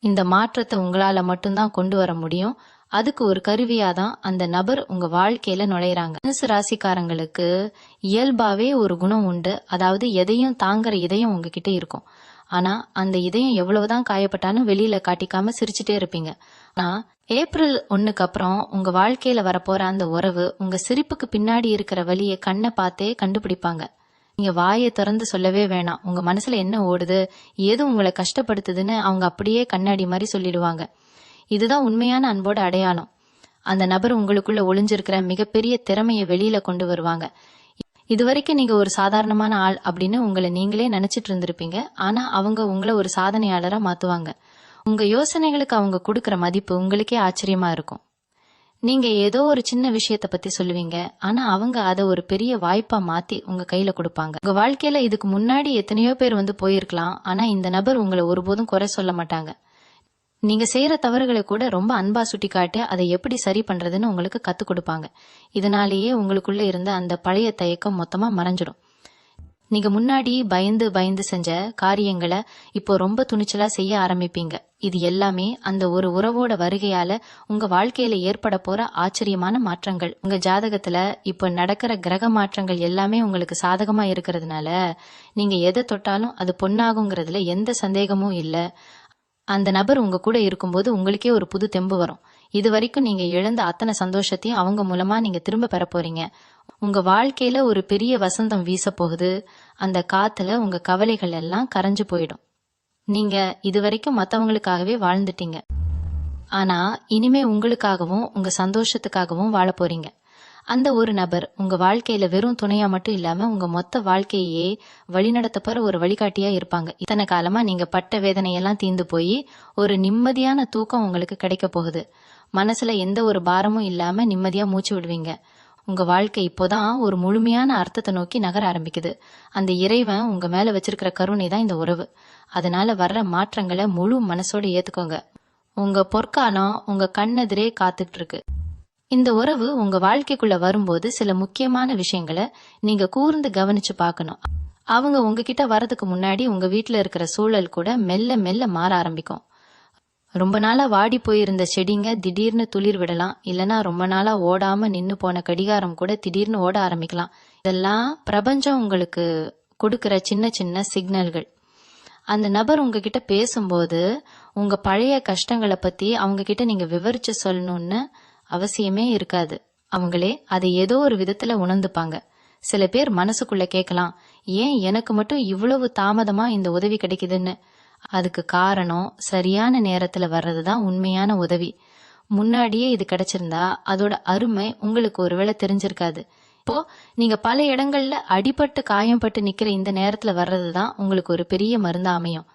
இந்த மாற்றத்தை உங்களால மட்டும்தான் கொண்டு வர முடியும். அதுக்கு ஒரு கருவியாதான் அந்த நபர் உங்க வாழ்க்கையில நுழையறாங்க. தனுசு ராசிக்காரங்களுக்கு இயல்பாவே ஒரு குணம் உண்டு. அதாவது எதையும் தாங்குற இதயம் உங்ககிட்ட இருக்கும். ஆனா அந்த இதயம் எவ்வளவுதான் காயப்பட்டாலும் வெளியில காட்டிக்காம சிரிச்சுட்டே இருப்பீங்க. ஆனா ஏப்ரல் 1 அப்புறம் உங்க வாழ்க்கையில வரப்போற அந்த உறவு உங்க சிரிப்புக்கு பின்னாடி இருக்கிற வலியை கண்ணை பார்த்தே கண்டுபிடிப்பாங்க. நீங்க வாயை திறந்து சொல்லவே வேணாம். உங்க மனசுல என்ன ஓடுது, ஏது உங்களை கஷ்டப்படுத்துதுன்னு அவங்க அப்படியே கண்ணாடி மாதிரி சொல்லிடுவாங்க. இதுதான் உண்மையான அன்போட அடையாளம். அந்த நபர் உங்களுக்குள்ள ஒளிஞ்சிருக்கிற மிகப்பெரிய திறமையை வெளியில கொண்டு வருவாங்க. இதுவரைக்கும் நீங்க ஒரு சாதாரணமான ஆள் அப்படின்னு உங்களை நீங்களே நினைச்சிட்டு இருந்திருப்பீங்க. ஆனா அவங்க உங்களை ஒரு சாதனையாளரா மாத்துவாங்க. உங்க யோசனைகளுக்கு அவங்க கொடுக்கற மதிப்பு உங்களுக்கே ஆச்சரியமா இருக்கும். நீங்க ஏதோ ஒரு சின்ன விஷயத்த பத்தி சொல்லுவீங்க. ஆனா அவங்க அதை ஒரு பெரிய வாய்ப்பா மாத்தி உங்க கையில கொடுப்பாங்க. உங்க வாழ்க்கையில இதுக்கு முன்னாடி எத்தனையோ பேர் வந்து போயிருக்கலாம். ஆனா இந்த நபர் உங்களை ஒருபோதும் குறை சொல்ல மாட்டாங்க. நீங்க செய்யற தவறுகளை கூட ரொம்ப அன்பா சுட்டி காட்டி அதை எப்படி சரி பண்றதுன்னு உங்களுக்கு கத்துக் கொடுப்பாங்க. இதனாலேயே உங்களுக்குள்ள இருந்த அந்த பழைய தயக்கம் மொத்தமா மறைஞ்சிடும். நீங்க முன்னாடி பயந்து பயந்து செஞ்ச காரியங்களை இப்போ ரொம்ப துணிச்சலா செய்ய ஆரம்பிப்பீங்க. இது எல்லாமே அந்த ஒரு உறவோட வருகையால உங்க வாழ்க்கையில ஏற்பட போற ஆச்சரியமான மாற்றங்கள். உங்க ஜாதகத்துல இப்ப நடக்கிற கிரக மாற்றங்கள் எல்லாமே உங்களுக்கு சாதகமா இருக்கிறதுனால நீங்க எதை தொட்டாலும் அது பொன்னாகுங்கிறதுல எந்த சந்தேகமும் இல்ல. அந்த நபர் உங்க கூட இருக்கும்போது உங்களுக்கே ஒரு புது தெம்பு வரும். இது வரைக்கும் நீங்க இழந்த அத்தனை சந்தோஷத்தையும் அவங்க மூலமா நீங்க திரும்ப பெற போறீங்க. உங்க வாழ்க்கையில ஒரு பெரிய வசந்தம் வீச போகுது. அந்த காத்துல உங்க கவலைகள் எல்லாம் கரைஞ்சு போயிடும். நீங்க இதுவரைக்கும் மத்தவங்களுக்காகவே வாழ்ந்துட்டீங்க. ஆனா இனிமே உங்களுக்காகவும் உங்க சந்தோஷத்துக்காகவும் வாழ போறீங்க. அந்த ஒரு நபர் உங்க வாழ்க்கையில வெறும் துணையா மட்டும் இல்லாம உங்க மொத்த வாழ்க்கையே வழிநடத்த போற ஒரு வழிகாட்டியா இருப்பாங்க. இத்தனை காலமா நீங்க பட்ட வேதனையெல்லாம் தீர்ந்து போய் ஒரு நிம்மதியான தூக்கம் உங்களுக்கு கிடைக்க போகுது. மனசுல எந்த ஒரு பாரமும் இல்லாம நிம்மதியா மூச்சு விடுவீங்க. உங்க வாழ்க்கை இப்போதான் ஒரு முழுமையான அர்த்தத்தை நோக்கி நகர ஆரம்பிக்குது. அந்த இறைவன் உங்க மேல வச்சிருக்கிற கருணை தான் இந்த உறவு. அதனால வர்ற மாற்றங்களை முழு மனசோட ஏத்துக்கோங்க. உங்க பொற்காலம் உங்க கண்ணெதிரே காத்துட்டு இருக்கு. இந்த உறவு உங்க வாழ்க்கைக்குள்ள வரும்போது சில முக்கியமான விஷயங்களை நீங்க கூர்ந்து கவனிச்சு பார்க்கணும். அவங்க உங்ககிட்ட வர்றதுக்கு முன்னாடி உங்க வீட்டுல இருக்கிற சூழல் கூட மெல்ல மெல்ல மாற ஆரம்பிக்கும். ரொம்ப நாளா வாடி போயிருந்த செடிங்க திடீர்னு துளிர் விடலாம். இல்லனா ரொம்ப நாளா ஓடாம நின்னு போன கடிகாரம் கூட திடீர்னு ஓட ஆரம்பிக்கலாம். இதெல்லாம் பிரபஞ்சம் உங்களுக்கு கொடுக்கிற சின்ன சின்ன சிக்னல்கள். அந்த நபர் உங்ககிட்ட பேசும்போது உங்க பழைய கஷ்டங்களை பத்தி அவங்க கிட்ட நீங்க விவரிச்சு சொல்லணும்னு அவசியமே இருக்காது. அவங்களே அதை ஏதோ ஒரு விதத்துல உணர்ந்துப்பாங்க. சில பேர் மனசுக்குள்ள கேட்கலாம், ஏன் எனக்கு மட்டும் இவ்வளவு தாமதமா இந்த உதவி கிடைக்குதுன்னு. அதுக்கு காரணம் சரியான நேரத்துல வர்றதுதான் உண்மையான உதவி. முன்னாடியே இது கிடைச்சிருந்தா அதோட அருமை உங்களுக்கு ஒருவேளை தெரிஞ்சிருக்காது. இப்போ நீங்க பல இடங்கள்ல அடிபட்டு காயம்பட்டு நிக்கிற இந்த நேரத்துல வர்றதுதான் உங்களுக்கு ஒரு பெரிய மருந்தா அமையும்.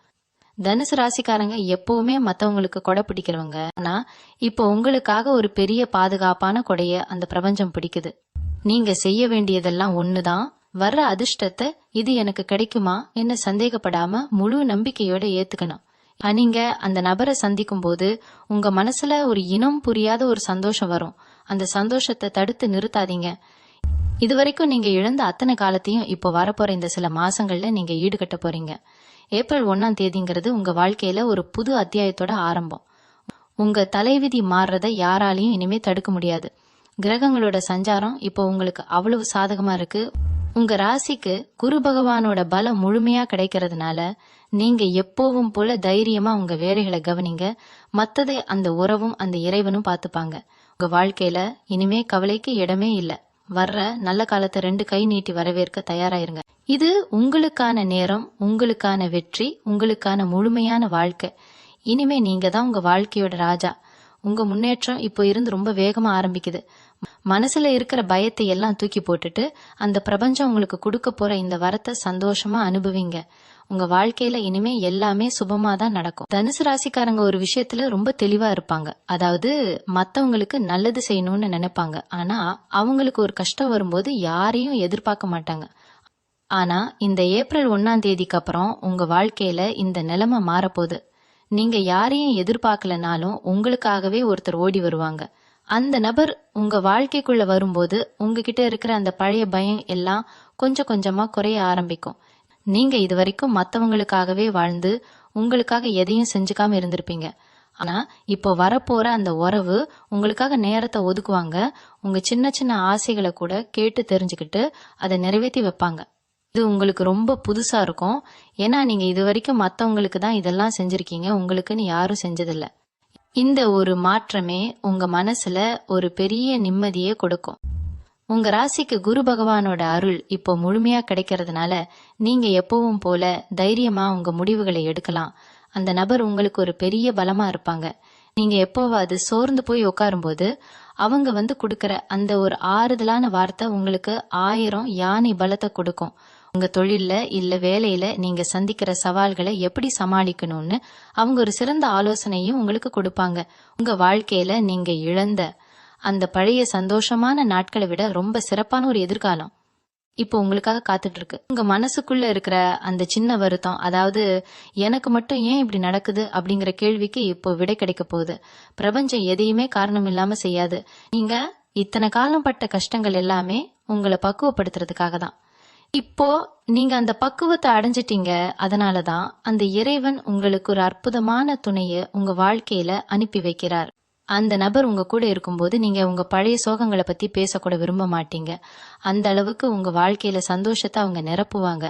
தனுசு ராசிக்காரங்க எப்பவுமே மத்தவங்களுக்கு கொடை பிடிக்கிறவங்க. ஆனா இப்போ உங்களுக்காக ஒரு பெரிய பாதுகாப்பான கொடைய அந்த பிரபஞ்சம் பிடிக்குது. நீங்க செய்ய வேண்டியதெல்லாம் ஒண்ணுதான். வர்ற அதிர்ஷ்டத்தை இது எனக்கு கிடைக்குமா என்ன சந்தேகப்படாம முழு நம்பிக்கையோட ஏத்துக்கணும். நீங்க அந்த நபரை சந்திக்கும் போது உங்க மனசுல ஒரு இனம் புரியாத ஒரு சந்தோஷம் வரும். அந்த சந்தோஷத்தை தடுத்து நிறுத்தாதீங்க. இதுவரைக்கும் நீங்க இழந்த அத்தனை காலத்தையும் இப்போ வரப்போற இந்த சில மாசங்கள்ல நீங்க ஈடுகட்ட போறீங்க. ஏப்ரல் 1ஆம் தேதிங்கிறது உங்க வாழ்க்கையில ஒரு புது அத்தியாயத்தோட ஆரம்பம். உங்க தலைவிதி மாறுறத யாராலையும் இனிமே தடுக்க முடியாது. கிரகங்களோட சஞ்சாரம் இப்போ உங்களுக்கு அவ்வளவு சாதகமா இருக்கு. உங்க ராசிக்கு குரு பகவானோட பலம் முழுமையா கிடைக்கிறதுனால நீங்க எப்பவும் போல தைரியமா உங்க வேலைகளை கவனிங்க. மத்ததை அந்த உறவும் அந்த இறைவனும் பாத்துப்பாங்க. உங்க வாழ்க்கையில இனிமே கவலைக்கு இடமே இல்ல. வர்ற நல்ல காலத்தை 2 கை நீட்டி வரவேற்க தயாராயிருங்க. இது உங்களுக்கான நேரம், உங்களுக்கான வெற்றி, உங்களுக்கான முழுமையான வாழ்க்கை. இனிமே நீங்க தான் உங்க வாழ்க்கையோட ராஜா. உங்க முன்னேற்றம் இப்போ இருந்து ரொம்ப வேகமா ஆரம்பிக்குது. மனசுல இருக்கிற பயத்தை எல்லாம் தூக்கி போட்டுட்டு அந்த பிரபஞ்சம் உங்களுக்கு கொடுக்க போற இந்த வரத்தை சந்தோஷமா அனுபவிங்க. உங்க வாழ்க்கையில இனிமே எல்லாமே சுபமா தான் நடக்கும். தனுசு ராசிக்காரங்க ஒரு விஷயத்துல ரொம்ப தெளிவா இருப்பாங்க. அதாவது மத்தவங்களுக்கு நல்லது செய்யணும்னு நினைப்பாங்க. ஆனா அவங்களுக்கு ஒரு கஷ்டம் வரும்போது யாரையும் எதிர்பார்க்க மாட்டாங்க. ஆனா இந்த ஏப்ரல் 1ஆம் தேதிக்கு அப்புறம் உங்க வாழ்க்கையில இந்த நிலைமை மாறப்போகுது. நீங்க யாரையும் எதிர்பார்க்கலனாலும் உங்களுக்காகவே ஒருத்தர் ஓடி வருவாங்க. அந்த நபர் உங்க வாழ்க்கைக்குள்ள வரும்போது உங்ககிட்ட இருக்கிற அந்த பழைய பயம் எல்லாம் கொஞ்சம் கொஞ்சமா குறைய ஆரம்பிக்கும். நீங்க இது வரைக்கும் மத்தவங்களுக்காகவே வாழ்ந்து உங்களுக்காக எதையும் செஞ்சுக்காம இருந்திருப்பீங்க. ஆனா இப்போ வரப்போற அந்த உறவு உங்களுக்காக நேரத்தை ஒதுக்குவாங்க. உங்க சின்ன சின்ன ஆசைகளை கூட கேட்டு தெரிஞ்சுக்கிட்டு அதை நிறைவேற்றி வைப்பாங்க. இது உங்களுக்கு ரொம்ப புதுசா இருக்கும். ஏன்னா நீங்க இது வரைக்கும் மத்தவங்களுக்கு தான் இதெல்லாம் செஞ்சிருக்கீங்க, உங்களுக்குன்னு யாரும் செஞ்சதில்ல. இந்த ஒரு மாற்றமே உங்க மனசுல ஒரு பெரிய நிம்மதியே கொடுக்கும். உங்க ராசிக்கு குரு பகவானோட அருள் இப்போ முழுமையா கிடைக்கிறதுனால நீங்க எப்பவும் போல தைரியமா உங்க முடிவுகளை எடுக்கலாம். அந்த நபர் உங்களுக்கு ஒரு பெரிய பலமா இருப்பாங்க. நீங்க எப்போவாது சோர்ந்து போய் உட்காரும்போது அவங்க வந்து கொடுக்கற அந்த ஒரு ஆறுதலான வார்த்தை உங்களுக்கு 1000 யானை பலத்தை கொடுக்கும். உங்க தொழில்ல இல்ல வேலையில நீங்க சந்திக்கிற சவால்களை எப்படி சமாளிக்கணும்னு அவங்க ஒரு சிறந்த ஆலோசனையும் உங்களுக்கு கொடுப்பாங்க. உங்க வாழ்க்கையில நீங்க இழந்த அந்த பழைய சந்தோஷமான நாட்களை விட ரொம்ப சிறப்பான ஒரு எதிர்காலம் இப்போ உங்களுக்காக காத்துட்டு இருக்கு. உங்க மனசுக்குள்ள இருக்கிற அந்த சின்ன வருத்தம், அதாவது எனக்கு மட்டும் ஏன் இப்படி நடக்குது அப்படிங்கிற கேள்விக்கு இப்போ விடை கிடைக்க போகுது. பிரபஞ்சம் எதையுமே காரணம் இல்லாம செய்யாது. நீங்க இத்தனை காலம் பட்ட கஷ்டங்கள் எல்லாமே உங்களை பக்குவப்படுத்துறதுக்காக தான். இப்போ நீங்க அந்த பக்குவத்தை அடைஞ்சிட்டீங்க. அதனாலதான் அந்த இறைவன் உங்களுக்கு ஒரு அற்புதமான துணையை உங்க வாழ்க்கையில அனுப்பி வைக்கிறார். அந்த நபர் உங்க கூட இருக்கும்போது நீங்க உங்க பழைய சோகங்களை பத்தி பேசக்கூட விரும்ப மாட்டீங்க. அந்த அளவுக்கு உங்க வாழ்க்கையில சந்தோஷத்தை அவங்க நிரப்புவாங்க.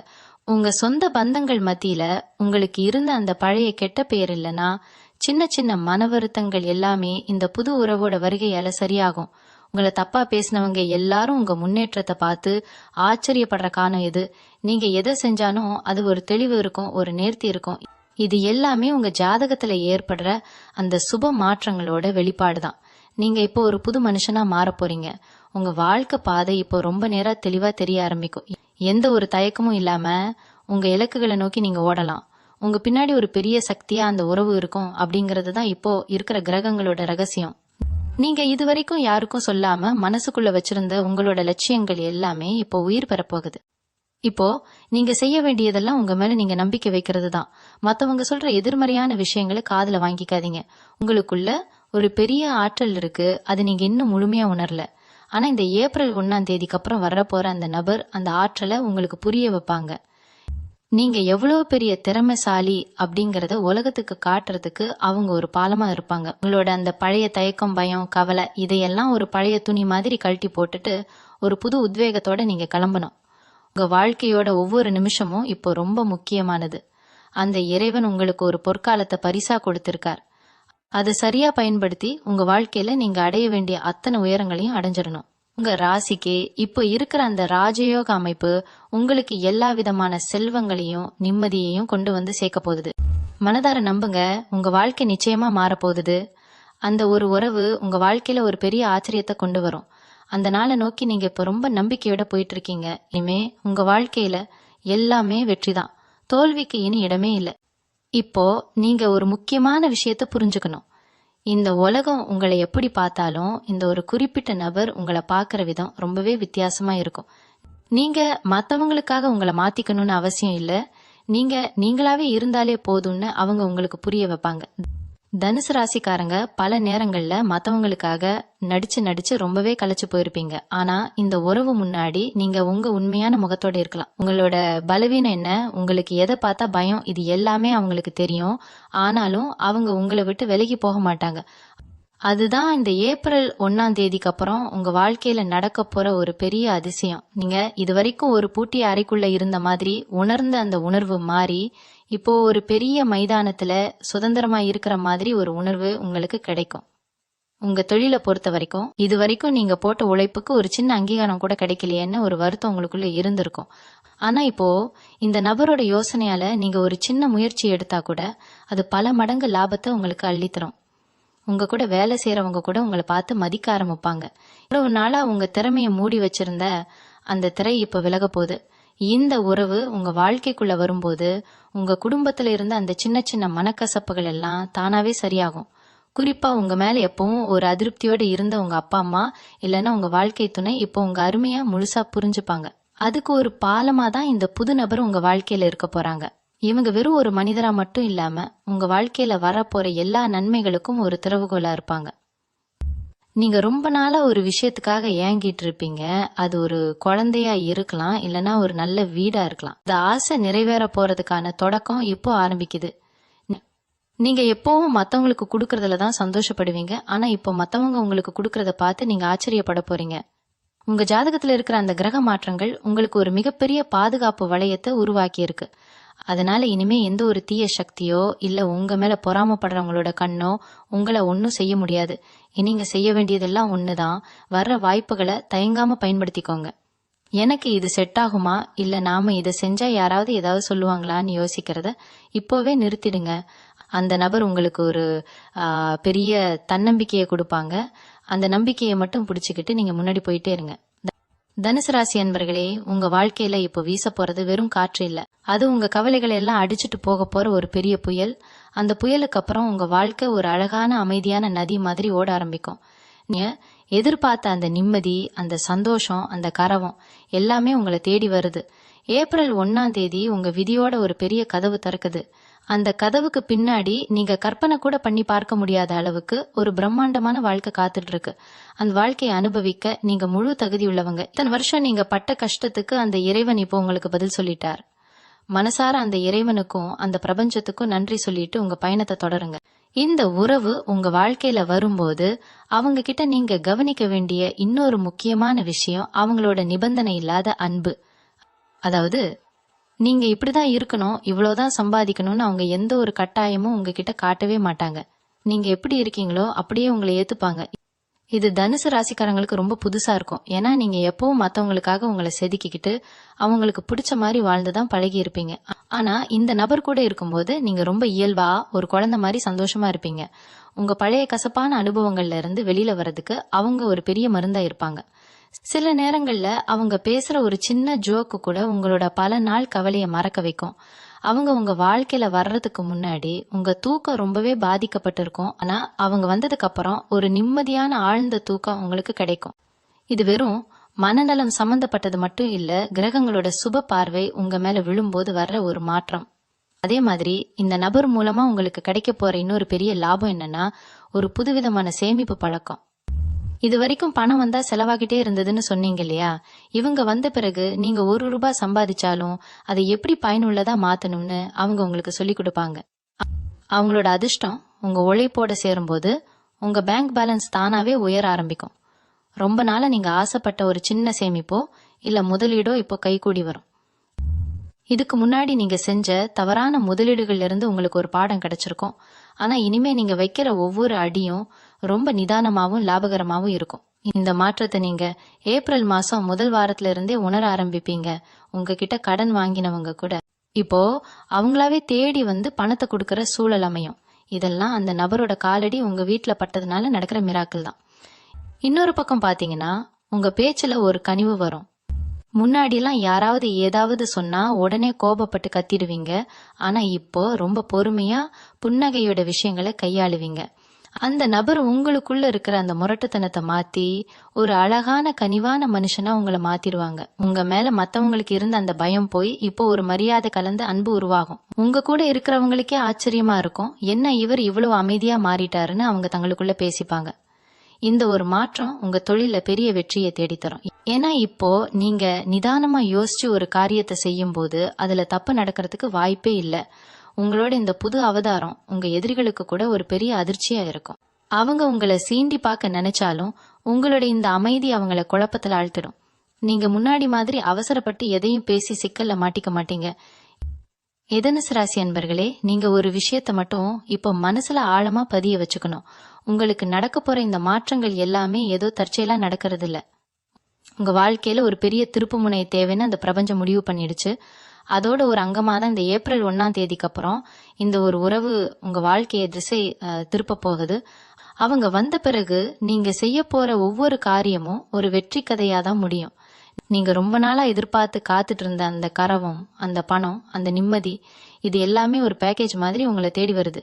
உங்க சொந்த பந்தங்கள் மத்தியில உங்களுக்கு இருந்த அந்த பழைய கெட்ட பெயர் இல்லைன்னா சின்ன சின்ன மன வருத்தங்கள் எல்லாமே இந்த புது உறவோட வருகையால சரியாகும். உங்களை தப்பா பேசினவங்க எல்லாரும் உங்க முன்னேற்றத்தை பார்த்து ஆச்சரியப்படுற காரணம் எது? நீங்க எதை செஞ்சாலும் அது ஒரு தெளிவு இருக்கும், ஒரு நேர்த்தி இருக்கும். இது எல்லாமே உங்க ஜாதகத்துல ஏற்படுற அந்த சுப மாற்றங்களோட வெளிப்பாடுதான். நீங்க இப்போ ஒரு புது மனுஷனா மாற போறீங்க. உங்க வாழ்க்கை பாதை இப்போ ரொம்ப நேரம் தெளிவா தெரிய ஆரம்பிக்கும். எந்த ஒரு தயக்கமும் இல்லாம உங்க இலக்குகளை நோக்கி நீங்க ஓடலாம். உங்க பின்னாடி ஒரு பெரிய சக்தியா அந்த உறவு இருக்கும் அப்படிங்கறது தான் இப்போ இருக்கிற கிரகங்களோட ரகசியம். நீங்க இதுவரைக்கும் யாருக்கும் சொல்லாம மனசுக்குள்ள வச்சிருந்த உங்களோட லட்சியங்கள் எல்லாமே இப்போ உயிர் பெறப்போகுது. இப்போ நீங்க செய்ய வேண்டியதெல்லாம் உங்க மேல நீங்க நம்பிக்கை வைக்கிறது தான். மத்தவங்க சொல்ற எதிர்மறையான விஷயங்களை காதுல வாங்கிக்காதீங்க. உங்களுக்குள்ள ஒரு பெரிய ஆற்றல் இருக்கு, அது நீங்க இன்னும் முழுமையா உணரல. ஆனா இந்த ஏப்ரல் 1ஆம் தேதிக்கு அப்புறம் வரப்போற அந்த நபர் அந்த ஆற்றலை உங்களுக்கு புரிய வைப்பாங்க. நீங்க எவ்வளவு பெரிய திறமைசாலி அப்படிங்கறத உலகத்துக்கு காட்டுறதுக்கு அவங்க ஒரு பாலமா இருப்பாங்க. உங்களோட அந்த பழைய தயக்கம், பயம், கவலை இதையெல்லாம் ஒரு பழைய துணி மாதிரி கழட்டி போட்டுட்டு ஒரு புது உத்வேகத்தோட நீங்க கிளம்பணும். உங்க வாழ்க்கையோட ஒவ்வொரு நிமிஷமும் இப்போ ரொம்ப முக்கியமானது. அந்த இறைவன் உங்களுக்கு ஒரு பொற்காலத்தை பரிசா கொடுத்திருக்கார். அதை சரியா பயன்படுத்தி உங்க வாழ்க்கையில நீங்க அடைய வேண்டிய அத்தனை உயரங்களையும் அடைஞ்சிடணும். உங்க ராசிக்கு இப்போ இருக்கிற அந்த ராஜயோக அமைப்பு உங்களுக்கு எல்லா விதமான செல்வங்களையும் நிம்மதியையும் கொண்டு வந்து சேர்க்க போகுது. மனதார நம்புங்க, உங்க வாழ்க்கை நிச்சயமா மாறப்போகுது. அந்த ஒரு உறவு உங்க வாழ்க்கையில ஒரு பெரிய ஆச்சரியத்தை கொண்டு வரும். அந்த நாளை நோக்கி நீங்க இப்ப ரொம்ப நம்பிக்கையோட போயிட்டு இருக்கீங்க. இனிமே உங்க வாழ்க்கையில எல்லாமே வெற்றிதான். தோல்விக்கு இனி இடமே இல்லை. இப்போ நீங்க ஒரு முக்கியமான விஷயத்த புரிஞ்சுக்கணும். இந்த உலகம் உங்களை எப்படி பார்த்தாலும் இந்த ஒரு குறிப்பிட்ட நபர் உங்களை பார்க்கற விதம் ரொம்பவே வித்தியாசமா இருக்கும். நீங்க மத்தவங்களுக்காக உங்களை மாத்திக்கணும்னு அவசியம் இல்ல. நீங்க நீங்களாவே இருந்தாலே போதும்னு அவங்க உங்களுக்கு புரிய வைப்பாங்க. தனுசு ராசிக்காரங்க பல நேரங்கள்ல மத்தவங்களுக்காக நடிச்சு ரொம்பவே களைச்சு போயிருப்பீங்க. ஆனா இந்த உறவு முன்னாடி நீங்க உங்க உண்மையான முகத்தோட இருக்கலாம். உங்களோட பலவீனம் என்ன, உங்களுக்கு எதை பார்த்தா பயம், இது எல்லாமே அவங்களுக்கு தெரியும். ஆனாலும் அவங்க உங்களை விட்டு விலகி போக மாட்டாங்க. அதுதான் இந்த ஏப்ரல் 1ஆம் தேதிக்கு அப்புறம் உங்க வாழ்க்கையில நடக்க போற ஒரு பெரிய அதிசயம். நீங்க இதுவரைக்கும் ஒரு பூட்டிய அறைக்குள்ள இருந்த மாதிரி உணர்ந்த அந்த உணர்வு மாறி இப்போ ஒரு பெரிய மைதானத்துல சுதந்திரமா இருக்கிற மாதிரி ஒரு உணர்வு உங்களுக்கு கிடைக்கும். உங்க தொழிலை பொறுத்த வரைக்கும் இதுவரைக்கும் நீங்க போட்ட உழைப்புக்கு ஒரு சின்ன அங்கீகாரம் கூட கிடைக்கலையேன்னு ஒரு வருத்தம் உங்களுக்குள்ள இருந்திருக்கும். ஆனா இப்போ இந்த நபரோட யோசனையால நீங்க ஒரு சின்ன முயற்சி எடுத்தா கூட அது பல மடங்கு லாபத்தை உங்களுக்கு அள்ளித்தரும். உங்க கூட வேலை செய்யறவங்க கூட உங்களை பார்த்து மதிக்க ஆரம்பிப்பாங்க. இவ்வளவு நாளா உங்க திறமைய மூடி வச்சிருந்த அந்த திரை இப்ப விலக போகுது. இந்த உறவு உங்க வாழ்க்கைக்குள்ள வரும்போது உங்க குடும்பத்துல இருந்த அந்த சின்ன சின்ன மனக்கசப்புகள் எல்லாம் தானாவே சரியாகும். குறிப்பா உங்க மேல எப்பவும் ஒரு அதிருப்தியோட இருந்த உங்க அப்பா அம்மா இல்லைன்னா உங்க வாழ்க்கை துணை இப்போ உங்க அருமையா முழுசா புரிஞ்சுப்பாங்க. அதுக்கு ஒரு பாலமா தான் இந்த புது நபர் உங்க வாழ்க்கையில இருக்க போறாங்க. இவங்க வெறும் ஒரு மனிதரா மட்டும் இல்லாம உங்க வாழ்க்கையில வரப்போற எல்லா நன்மைகளுக்கும் ஒரு திறவுகோலா இருப்பாங்க. நீங்க ரொம்ப நாளா ஒரு விஷயத்துக்காக ஏங்கிட்டு இருப்பீங்க. அது ஒரு குழந்தையா இருக்கலாம், இல்லைன்னா ஒரு நல்ல வீடா இருக்கலாம். இந்த ஆசை நிறைவேற போறதுக்கான தொடக்கம் இப்போ ஆரம்பிக்குது. நீங்க எப்பவும் மத்தவங்களுக்கு கொடுக்கறதுலதான் சந்தோஷப்படுவீங்க. ஆனா இப்போ மத்தவங்க உங்களுக்கு கொடுக்கறத பார்த்து நீங்க ஆச்சரியப்பட போறீங்க. உங்க ஜாதகத்துல இருக்கிற அந்த கிரக மாற்றங்கள் உங்களுக்கு ஒரு மிகப்பெரிய பாதுகாப்பு வளையத்தை உருவாக்கி இருக்கு. அதனால இனிமே எந்த ஒரு தீய சக்தியோ இல்ல உங்க மேல பொறாமப்படுறவங்களோட கண்ணோ உங்களை ஒன்னும் செய்ய முடியாது. நீங்க செய்ய வேண்டியதெல்லாம் ஒண்ணுதான், வர்ற வாய்ப்புகளை தயங்காம பயன்படுத்திக்கோங்க. எனக்கு இது செட் ஆகுமா, இல்ல நாம இதை செஞ்சா யாராவது ஏதாவது சொல்லுவாங்களான்னு யோசிக்கிறத இப்போவே நிறுத்திடுங்க. அந்த நபர் உங்களுக்கு ஒரு பெரிய தன்னம்பிக்கையை கொடுப்பாங்க. அந்த நம்பிக்கையை மட்டும் பிடிச்சுக்கிட்டு நீங்க முன்னாடி போயிட்டே இருங்க. தனுசு ராசி அன்பர்களே, உங்க வாழ்க்கையில இப்போ வீச போறது வெறும் காற்று இல்ல, அது உங்க கவலைகளை எல்லாம் அடிச்சுட்டு போக போற ஒரு பெரிய புயல். அந்த புயலுக்கு அப்புறம் உங்க வாழ்க்கை ஒரு அழகான அமைதியான நதி மாதிரி ஓட ஆரம்பிக்கும். நீங்க எதிர்பார்த்த அந்த நிம்மதி, அந்த சந்தோஷம், அந்த கரவம் எல்லாமே உங்களை தேடி வருது. ஏப்ரல் 1 உங்க விதியோட ஒரு பெரிய கதவு திறக்குது. அந்த கதவுக்கு பின்னாடி நீங்க கற்பனை கூட பண்ணி பார்க்க முடியாத அளவுக்கு ஒரு பிரம்மாண்டமான வாழ்க்கை காத்துட்டு இருக்கு. அந்த வாழ்க்கையை அனுபவிக்க நீங்க முழு தகுதி உள்ளவங்க. இத்தனை வருஷம் நீங்க பட்ட கஷ்டத்துக்கு அந்த இறைவன் இப்போ உங்களுக்கு பதில் சொல்லிட்டார். மனசார அந்த இறைவனுக்கும் அந்த பிரபஞ்சத்துக்கும் நன்றி சொல்லிட்டு உங்க பயணத்தை தொடருங்க. இந்த உறவு உங்க வாழ்க்கையில வரும்போது அவங்க கிட்ட நீங்க கவனிக்க வேண்டிய இன்னொரு முக்கியமான விஷயம் அவங்களோட நிபந்தனை இல்லாத அன்பு. அதாவது நீங்க இப்படிதான் இருக்கணும், இவ்வளவுதான் சம்பாதிக்கணும்னு அவங்க எந்த ஒரு கட்டாயமும் உங்ககிட்ட காட்டவே மாட்டாங்க. நீங்க எப்படி இருக்கீங்களோ அப்படியே உங்களை ஏத்துப்பாங்க. இது தனுசு ராசிக்காரங்களுக்கு ரொம்ப புதுசா இருக்கும். ஏன்னா நீங்க எப்பவும் மத்தவங்களுக்காக உங்களை செதுக்கிக்கிட்டு அவங்களுக்கு பிடிச்ச மாதிரி வாழ்ந்துதான் பழகி இருப்பீங்க. ஆனா இந்த நபர் கூட இருக்கும்போது நீங்க ரொம்ப இயல்பா ஒரு குழந்தை மாதிரி சந்தோஷமா இருப்பீங்க. உங்க பழைய கசப்பான அனுபவங்கள்ல இருந்து வெளியில வர்றதுக்கு அவங்க ஒரு பெரிய மருந்தா இருப்பாங்க. சில நேரங்கள்ல அவங்க பேசுற ஒரு சின்ன ஜோக்கு கூட உங்களோட பல நாள் கவலையை மறக்க வைக்கும். அவங்க உங்க வாழ்க்கையில வர்றதுக்கு முன்னாடி உங்க தூக்கம் ரொம்பவே பாதிக்கப்பட்டிருக்கும். ஆனா அவங்க வந்ததுக்கு அப்புறம் ஒரு நிம்மதியான ஆழ்ந்த தூக்கம் உங்களுக்கு கிடைக்கும். இது வெறும் மனநலம் சம்பந்தப்பட்டது மட்டும் இல்ல, கிரகங்களோட சுப பார்வை உங்க மேல விழும்போது வர்ற ஒரு மாற்றம். அதே மாதிரி இந்த நபர் மூலமா உங்களுக்கு கிடைக்க போற இன்னொரு பெரிய லாபம் என்னன்னா, ஒரு புதுவிதமான சேமிப்பு பழக்கம். இது வரைக்கும் பணம் வந்தா செலவாகிட்டே இருந்ததுன்னு சொன்னீங்க இல்லையா? இவங்க வந்த பிறகு நீங்க ₹1 சம்பாதிச்சாலும் அதை எப்படி பயனுள்ளதா மாத்தணும்னு அவங்க உங்களுக்கு சொல்லி கொடுப்பாங்க. அவங்களோட அதிர்ஷ்டம் உங்க உழைப்போட சேரும்போது உங்க பேங்க் பேலன்ஸ் தானாவே உயர ஆரம்பிக்கும். ரொம்ப நாளா நீங்க ஆசைப்பட்ட ஒரு சின்ன சேமிப்போ இல்ல முதலீடோ இப்போ கைகூடி வரும். இதுக்கு முன்னாடி நீங்க செஞ்ச தவறான முதலீடுகள்ல இருந்து உங்களுக்கு ஒரு பாடம் கிடைச்சிருக்கும். ஆனா இனிமே நீங்க வைக்கிற ஒவ்வொரு அடியும் ரொம்ப நிதானமாவும் லாபகரமாவும் இருக்கும். இந்த மாற்றத்தை நீங்க ஏப்ரல் மாசம் முதல் வாரத்துல இருந்தே உணர ஆரம்பிப்பீங்க. உங்ககிட்ட கடன் வாங்கினவங்க கூட இப்போ அவங்களாவே தேடி வந்து பணத்தை கொடுக்கற சூழல் அமையும். இதெல்லாம் அந்த நபரோட காலடி உங்க வீட்டுல பட்டதுனால நடக்கிற மிராக்கிள் தான். இன்னொரு பக்கம் பாத்தீங்கன்னா உங்க பேச்சுல ஒரு கனிவு வரும். முன்னாடிலாம் யாராவது ஏதாவது சொன்னா உடனே கோபப்பட்டு கத்திடுவீங்க. ஆனா இப்போ ரொம்ப பொறுமையா புன்னகையோட விஷயங்களை கையாளுவீங்க. அந்த நபர் உங்களுக்குள்ள இருக்கிற அந்த முரட்டுத்தனத்தை மாத்தி ஒரு அழகான கனிவான மனுஷனா உங்களை மாத்திடுவாங்க. உங்க மேல மத்தவங்களுக்கு இருந்த அந்த பயம் போய் இப்போ ஒரு மரியாதை கலந்த அன்பு உருவாகும். உங்க கூட இருக்கிறவங்களுக்கே ஆச்சரியமா இருக்கும், என்ன இவர் இவ்வளவு அமைதியா மாறிட்டாருன்னு அவங்க தங்களுக்குள்ள பேசிப்பாங்க. இந்த ஒரு மாற்றம் உங்க தொழில பெரிய வெற்றியை தேடித்தரும். ஏன்னா இப்போ நீங்க நிதானமா யோசிச்சு ஒரு காரியத்தை செய்யும் போது அதுல தப்பு நடக்கிறதுக்கு வாய்ப்பே இல்லை. உங்களோட இந்த புது அவதாரம் உங்க எதிரிகளுக்கு கூட ஒரு பெரிய அதிர்ச்சியா இருக்கும். அவங்க உங்களை சீண்டி பார்க்க நினைச்சாலும் உங்களோட இந்த அமைதி அவங்கள குழப்பத்துல ஆழ்த்திடும். நீங்க முன்னாடி மாதிரி அவசரப்பட்டு எதையும் பேசி சிக்கல்ல மாட்டிக்க மாட்டீங்க. தனுசு ராசி அன்பர்களே, நீங்க ஒரு விஷயத்த மட்டும் இப்போ மனசுல ஆழமா பதிய வச்சுக்கணும். உங்களுக்கு நடக்க போற இந்த மாற்றங்கள் எல்லாமே ஏதோ தற்செயலா நடக்கிறது இல்ல. உங்க வாழ்க்கையில ஒரு பெரிய திருப்பு முனைய தேவைன்னு அந்த பிரபஞ்சம் முடிவு பண்ணிடுச்சு. அதோட ஒரு அங்கமா தான் இந்த ஏப்ரல் 1 அப்புறம் இந்த ஒரு உறவு உங்க வாழ்க்கையை திசை திருப்ப போகுது. அவங்க வந்த பிறகு நீங்க செய்ய போற ஒவ்வொரு காரியமும் ஒரு வெற்றி கதையா தான் முடியும். நீங்க ரொம்ப நாளா எதிர்பார்த்து காத்துட்டு இருந்த அந்த கரவம், அந்த பணம், அந்த நிம்மதி, இது எல்லாமே ஒரு பேக்கேஜ் மாதிரி உங்களை தேடி வருது.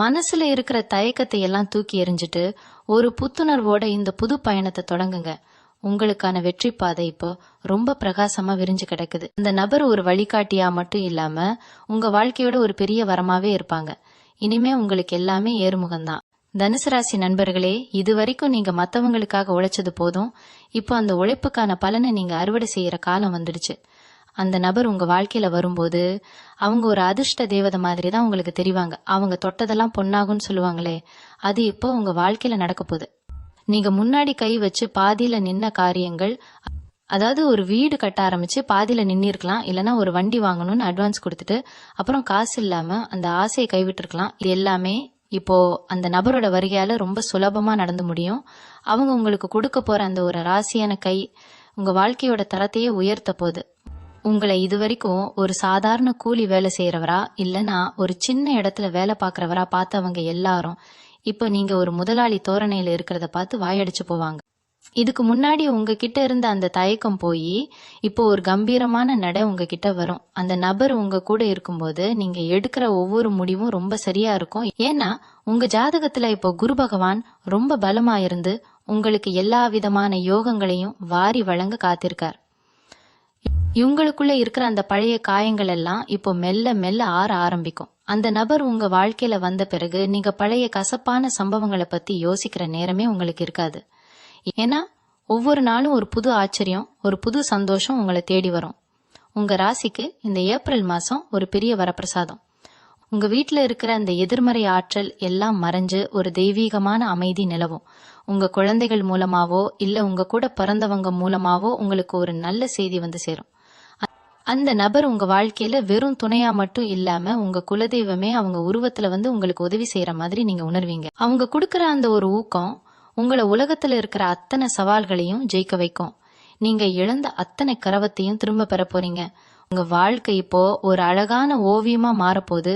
மனசுல இருக்கிற தயக்கத்தை எல்லாம் தூக்கி எறிஞ்சிட்டு ஒரு புத்துணர்வோட இந்த புது பயணத்தை தொடங்குங்க. உங்களுக்கான வெற்றி பாதை இப்போ ரொம்ப பிரகாசமா விரிஞ்சு கிடக்குது. அந்த நபர் ஒரு வழிகாட்டியா மட்டும் இல்லாம உங்க வாழ்க்கையோட ஒரு பெரிய வரமாவே இருப்பாங்க. இனிமே உங்களுக்கு எல்லாமே ஏறுமுகம்தான். தனுசு ராசி நண்பர்களே, இது வரைக்கும் நீங்க மத்தவங்களுக்காக உழைச்சது போதும். இப்போ அந்த உழைப்புக்கான பலனை நீங்க அறுவடை செய்யற காலம் வந்துடுச்சு. அந்த நபர் உங்க வாழ்க்கையில வரும்போது அவங்க ஒரு அதிர்ஷ்ட தேவதை மாதிரி தான் உங்களுக்கு தெரிவாங்க. அவங்க தொட்டதெல்லாம் பொன்னாகும்னு சொல்லுவாங்களே, அது இப்போ உங்க வாழ்க்கையில நடக்க போகுது. நீங்க முன்னாடி கை வச்சு பாதியில நின்ன காரியங்கள், அதாவது ஒரு வீடு கட்ட ஆரம்பிச்சு பாதியில நின்னிருக்கலாம், இல்லைன்னா ஒரு வண்டி வாங்கணும்னு அட்வான்ஸ் கொடுத்துட்டு அப்புறம் காசு இல்லாம அந்த ஆசையை கைவிட்டிருக்கலாம். இது எல்லாமே இப்போ அந்த நபரோட வருகையால ரொம்ப சுலபமா நடந்து முடியும். அவங்க உங்களுக்கு கொடுக்க போற அந்த ஒரு ராசியான கை உங்க வாழ்க்கையோட தரத்தையே உயர்த்த போகுது. உங்களை இதுவரைக்கும் ஒரு சாதாரண கூலி வேலை செய்யறவரா இல்லைன்னா ஒரு சின்ன இடத்துல வேலை பாக்குறவரா பார்த்தவங்க எல்லாரும் இப்ப நீங்க ஒரு முதலாளி தோரணையில இருக்கிறத பார்த்து வாயடிச்சு போவாங்க. இதுக்கு முன்னாடி உங்ககிட்ட இருந்த அந்த தயக்கம் போய் இப்போ ஒரு கம்பீரமான நடை உங்ககிட்ட வரும். அந்த நபர் உங்க கூட இருக்கும்போது நீங்க எடுக்கிற ஒவ்வொரு முடிவும் ரொம்ப சரியா இருக்கும். ஏன்னா உங்க ஜாதகத்துல இப்போ குரு பகவான் ரொம்ப பலமா இருந்து உங்களுக்கு எல்லா விதமான யோகங்களையும் வாரி வழங்க காத்திருக்கார். இவங்களுக்குள்ள இருக்கிற அந்த பழைய காயங்கள் எல்லாம் இப்போ மெல்ல மெல்ல ஆற ஆரம்பிக்கும். அந்த நபர் உங்க வாழ்க்கையில வந்த பிறகு நீங்க பழைய கசப்பான சம்பவங்களை பத்தி யோசிக்கிற நேரமே உங்களுக்கு இருக்காது. ஏன்னா ஒவ்வொரு நாளும் ஒரு புது ஆச்சரியம், ஒரு புது சந்தோஷம் உங்களை தேடி வரும். உங்க ராசிக்கு இந்த ஏப்ரல் மாசம் ஒரு பெரிய வரப்பிரசாதம். உங்க வீட்டுல இருக்கிற அந்த எதிர்மறை ஆற்றல் எல்லாம் மறைஞ்சு ஒரு தெய்வீகமான அமைதி நிலவும். உங்க குழந்தைகள் மூலமாவோ இல்ல உங்க கூட பிறந்தவங்க மூலமாவோ உங்களுக்கு ஒரு நல்ல செய்தி வந்து சேரும். அந்த நபர் உங்க வாழ்க்கையில வெறும் துணையா மட்டும் இல்லாம உங்க குலதெய்வமே அவங்க உருவத்துல வந்து உங்களுக்கு உதவி செய்யற மாதிரி நீங்க உணர்வீங்க. அவங்க கொடுக்கற அந்த ஒரு ஊக்கம் உங்களை உலகத்துல இருக்கிற அத்தனை சவால்களையும் ஜெயிக்க வைக்கும். நீங்க இழந்த அத்தனை கரவத்தையும் திரும்ப பெற போறீங்க. உங்க வாழ்க்கை இப்போ ஒரு அழகான ஓவியமா மாறப்போகுது.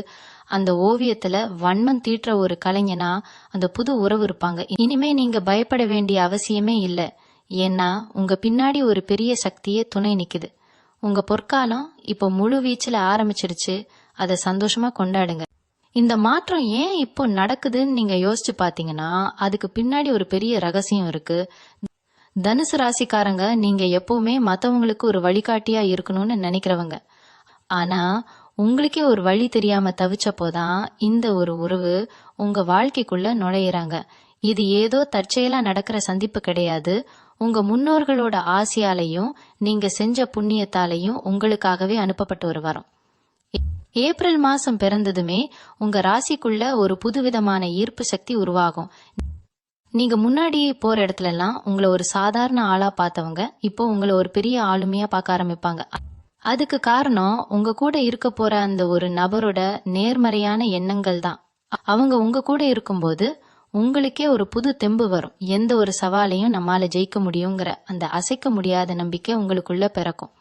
அந்த ஓவியத்துல வண்ணம் தீட்டுற ஒரு கலைஞனா அந்த புது உறவு இருப்பாங்க. இனிமே நீங்க பயப்பட வேண்டிய அவசியமே இல்ல. ஏன்னா உங்க பின்னாடி ஒரு பெரிய சக்தியே துணை நிக்குது. உங்க பொற்காலம் இப்போ முழு வீச்சுல ஆரம்பிச்சிடுச்சு. அதை சந்தோஷமா கொண்டாடுங்க. இந்த மாற்றம் ஏன் இப்போ நடக்குதுன்னு நீங்க யோசிச்சு பாத்தீங்கன்னா அதுக்கு பின்னாடி ஒரு பெரிய ரகசியம் இருக்கு. தனுசு ராசிக்காரங்க நீங்க எப்பவுமே மத்தவங்களுக்கு ஒரு வழிகாட்டியா இருக்கணும்னு நினைக்கிறவங்க. ஆனா உங்களுக்கே ஒரு வழி தெரியாம தவிச்சப்போதான் இந்த ஒரு உறவு உங்க வாழ்க்கைக்குள்ள நுழையிறாங்க. இது ஏதோ தற்செயலா நடக்கிற சந்திப்பு கிடையாது. உங்க முன்னோர்களோட ஆசையாலையும் நீங்க செஞ்ச புண்ணியத்தாலையும் உங்களுக்காகவே அனுப்பப்பட்ட ஒரு வரம். ஏப்ரல் மாசம் பிறந்ததுமே உங்க ராசிக்குள்ள ஒரு புதுவிதமான ஈர்ப்பு சக்தி உருவாகும். நீங்க முன்னாடி போற இடத்துல எல்லாம் உங்களை ஒரு சாதாரண ஆளா பார்த்தவங்க இப்போ உங்களை ஒரு பெரிய ஆளுமையா பார்க்க ஆரம்பிப்பாங்க. அதுக்கு காரணம் உங்க கூட இருக்க போற அந்த ஒரு நபரோட நேர்மறையான எண்ணங்கள் தான். அவங்க உங்க கூட இருக்கும்போது உங்களுக்கே ஒரு புது தெம்பு வரும். எந்த ஒரு சவாலையும் நம்மால ஜெயிக்க முடியுங்கிற அந்த அசைக்க முடியாத நம்பிக்கை உங்களுக்குள்ள பிறக்கும்.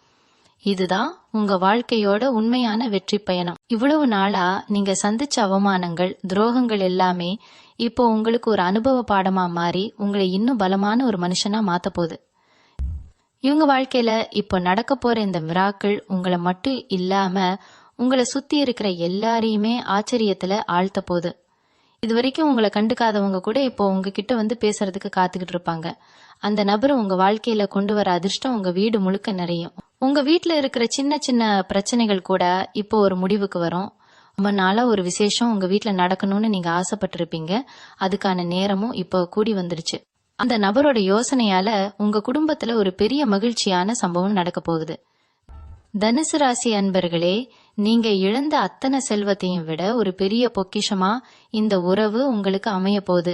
இதுதான் உங்க வாழ்க்கையோட உண்மையான வெற்றி பயணம். இவ்வளவு நாளா நீங்க சந்திச்ச அவமானங்கள், துரோகங்கள் எல்லாமே இப்போ உங்களுக்கு ஒரு அனுபவ பாடமா மாறி உங்களை இன்னும் பலமான ஒரு மனுஷனா மாத்த போகுது. இவங்க வாழ்க்கையில இப்போ நடக்க போற இந்த மிராக்கள் உங்களை மட்டும் இல்லாம உங்களை சுத்தி இருக்கிற எல்லாரையுமே ஆச்சரியத்துல ஆழ்த்த போகுது. இது வரைக்கும் உங்களை கண்டுக்காதவங்க கூட இப்போ உங்ககிட்ட வந்து பேசுறதுக்கு காத்துக்கிட்டு இருப்பாங்க. அந்த நபர் உங்க வாழ்க்கையில கொண்டு வர அதிர்ஷ்டம் உங்க வீடு முழுக்க நிறையும். உங்க வீட்டுல இருக்கிற சின்ன சின்ன பிரச்சனைகள் கூட இப்போ ஒரு முடிவுக்கு வரும். ரொம்ப நாளா ஒரு விசேஷம் உங்க வீட்டுல நடக்கணும்னு நீங்க ஆசைப்பட்டிருப்பீங்க. அதுக்கான நேரமும் இப்போ கூடி வந்துருச்சு. அந்த நபரோட யோசனையால உங்க குடும்பத்துல ஒரு பெரிய மகிழ்ச்சியான சம்பவம் நடக்க போகுது. தனுசு ராசி அன்பர்களே, நீங்க இழந்த அத்தனை செல்வத்தையும் விட ஒரு பெரிய பொக்கிஷமா இந்த உறவு உங்களுக்கு அமைய போகுது.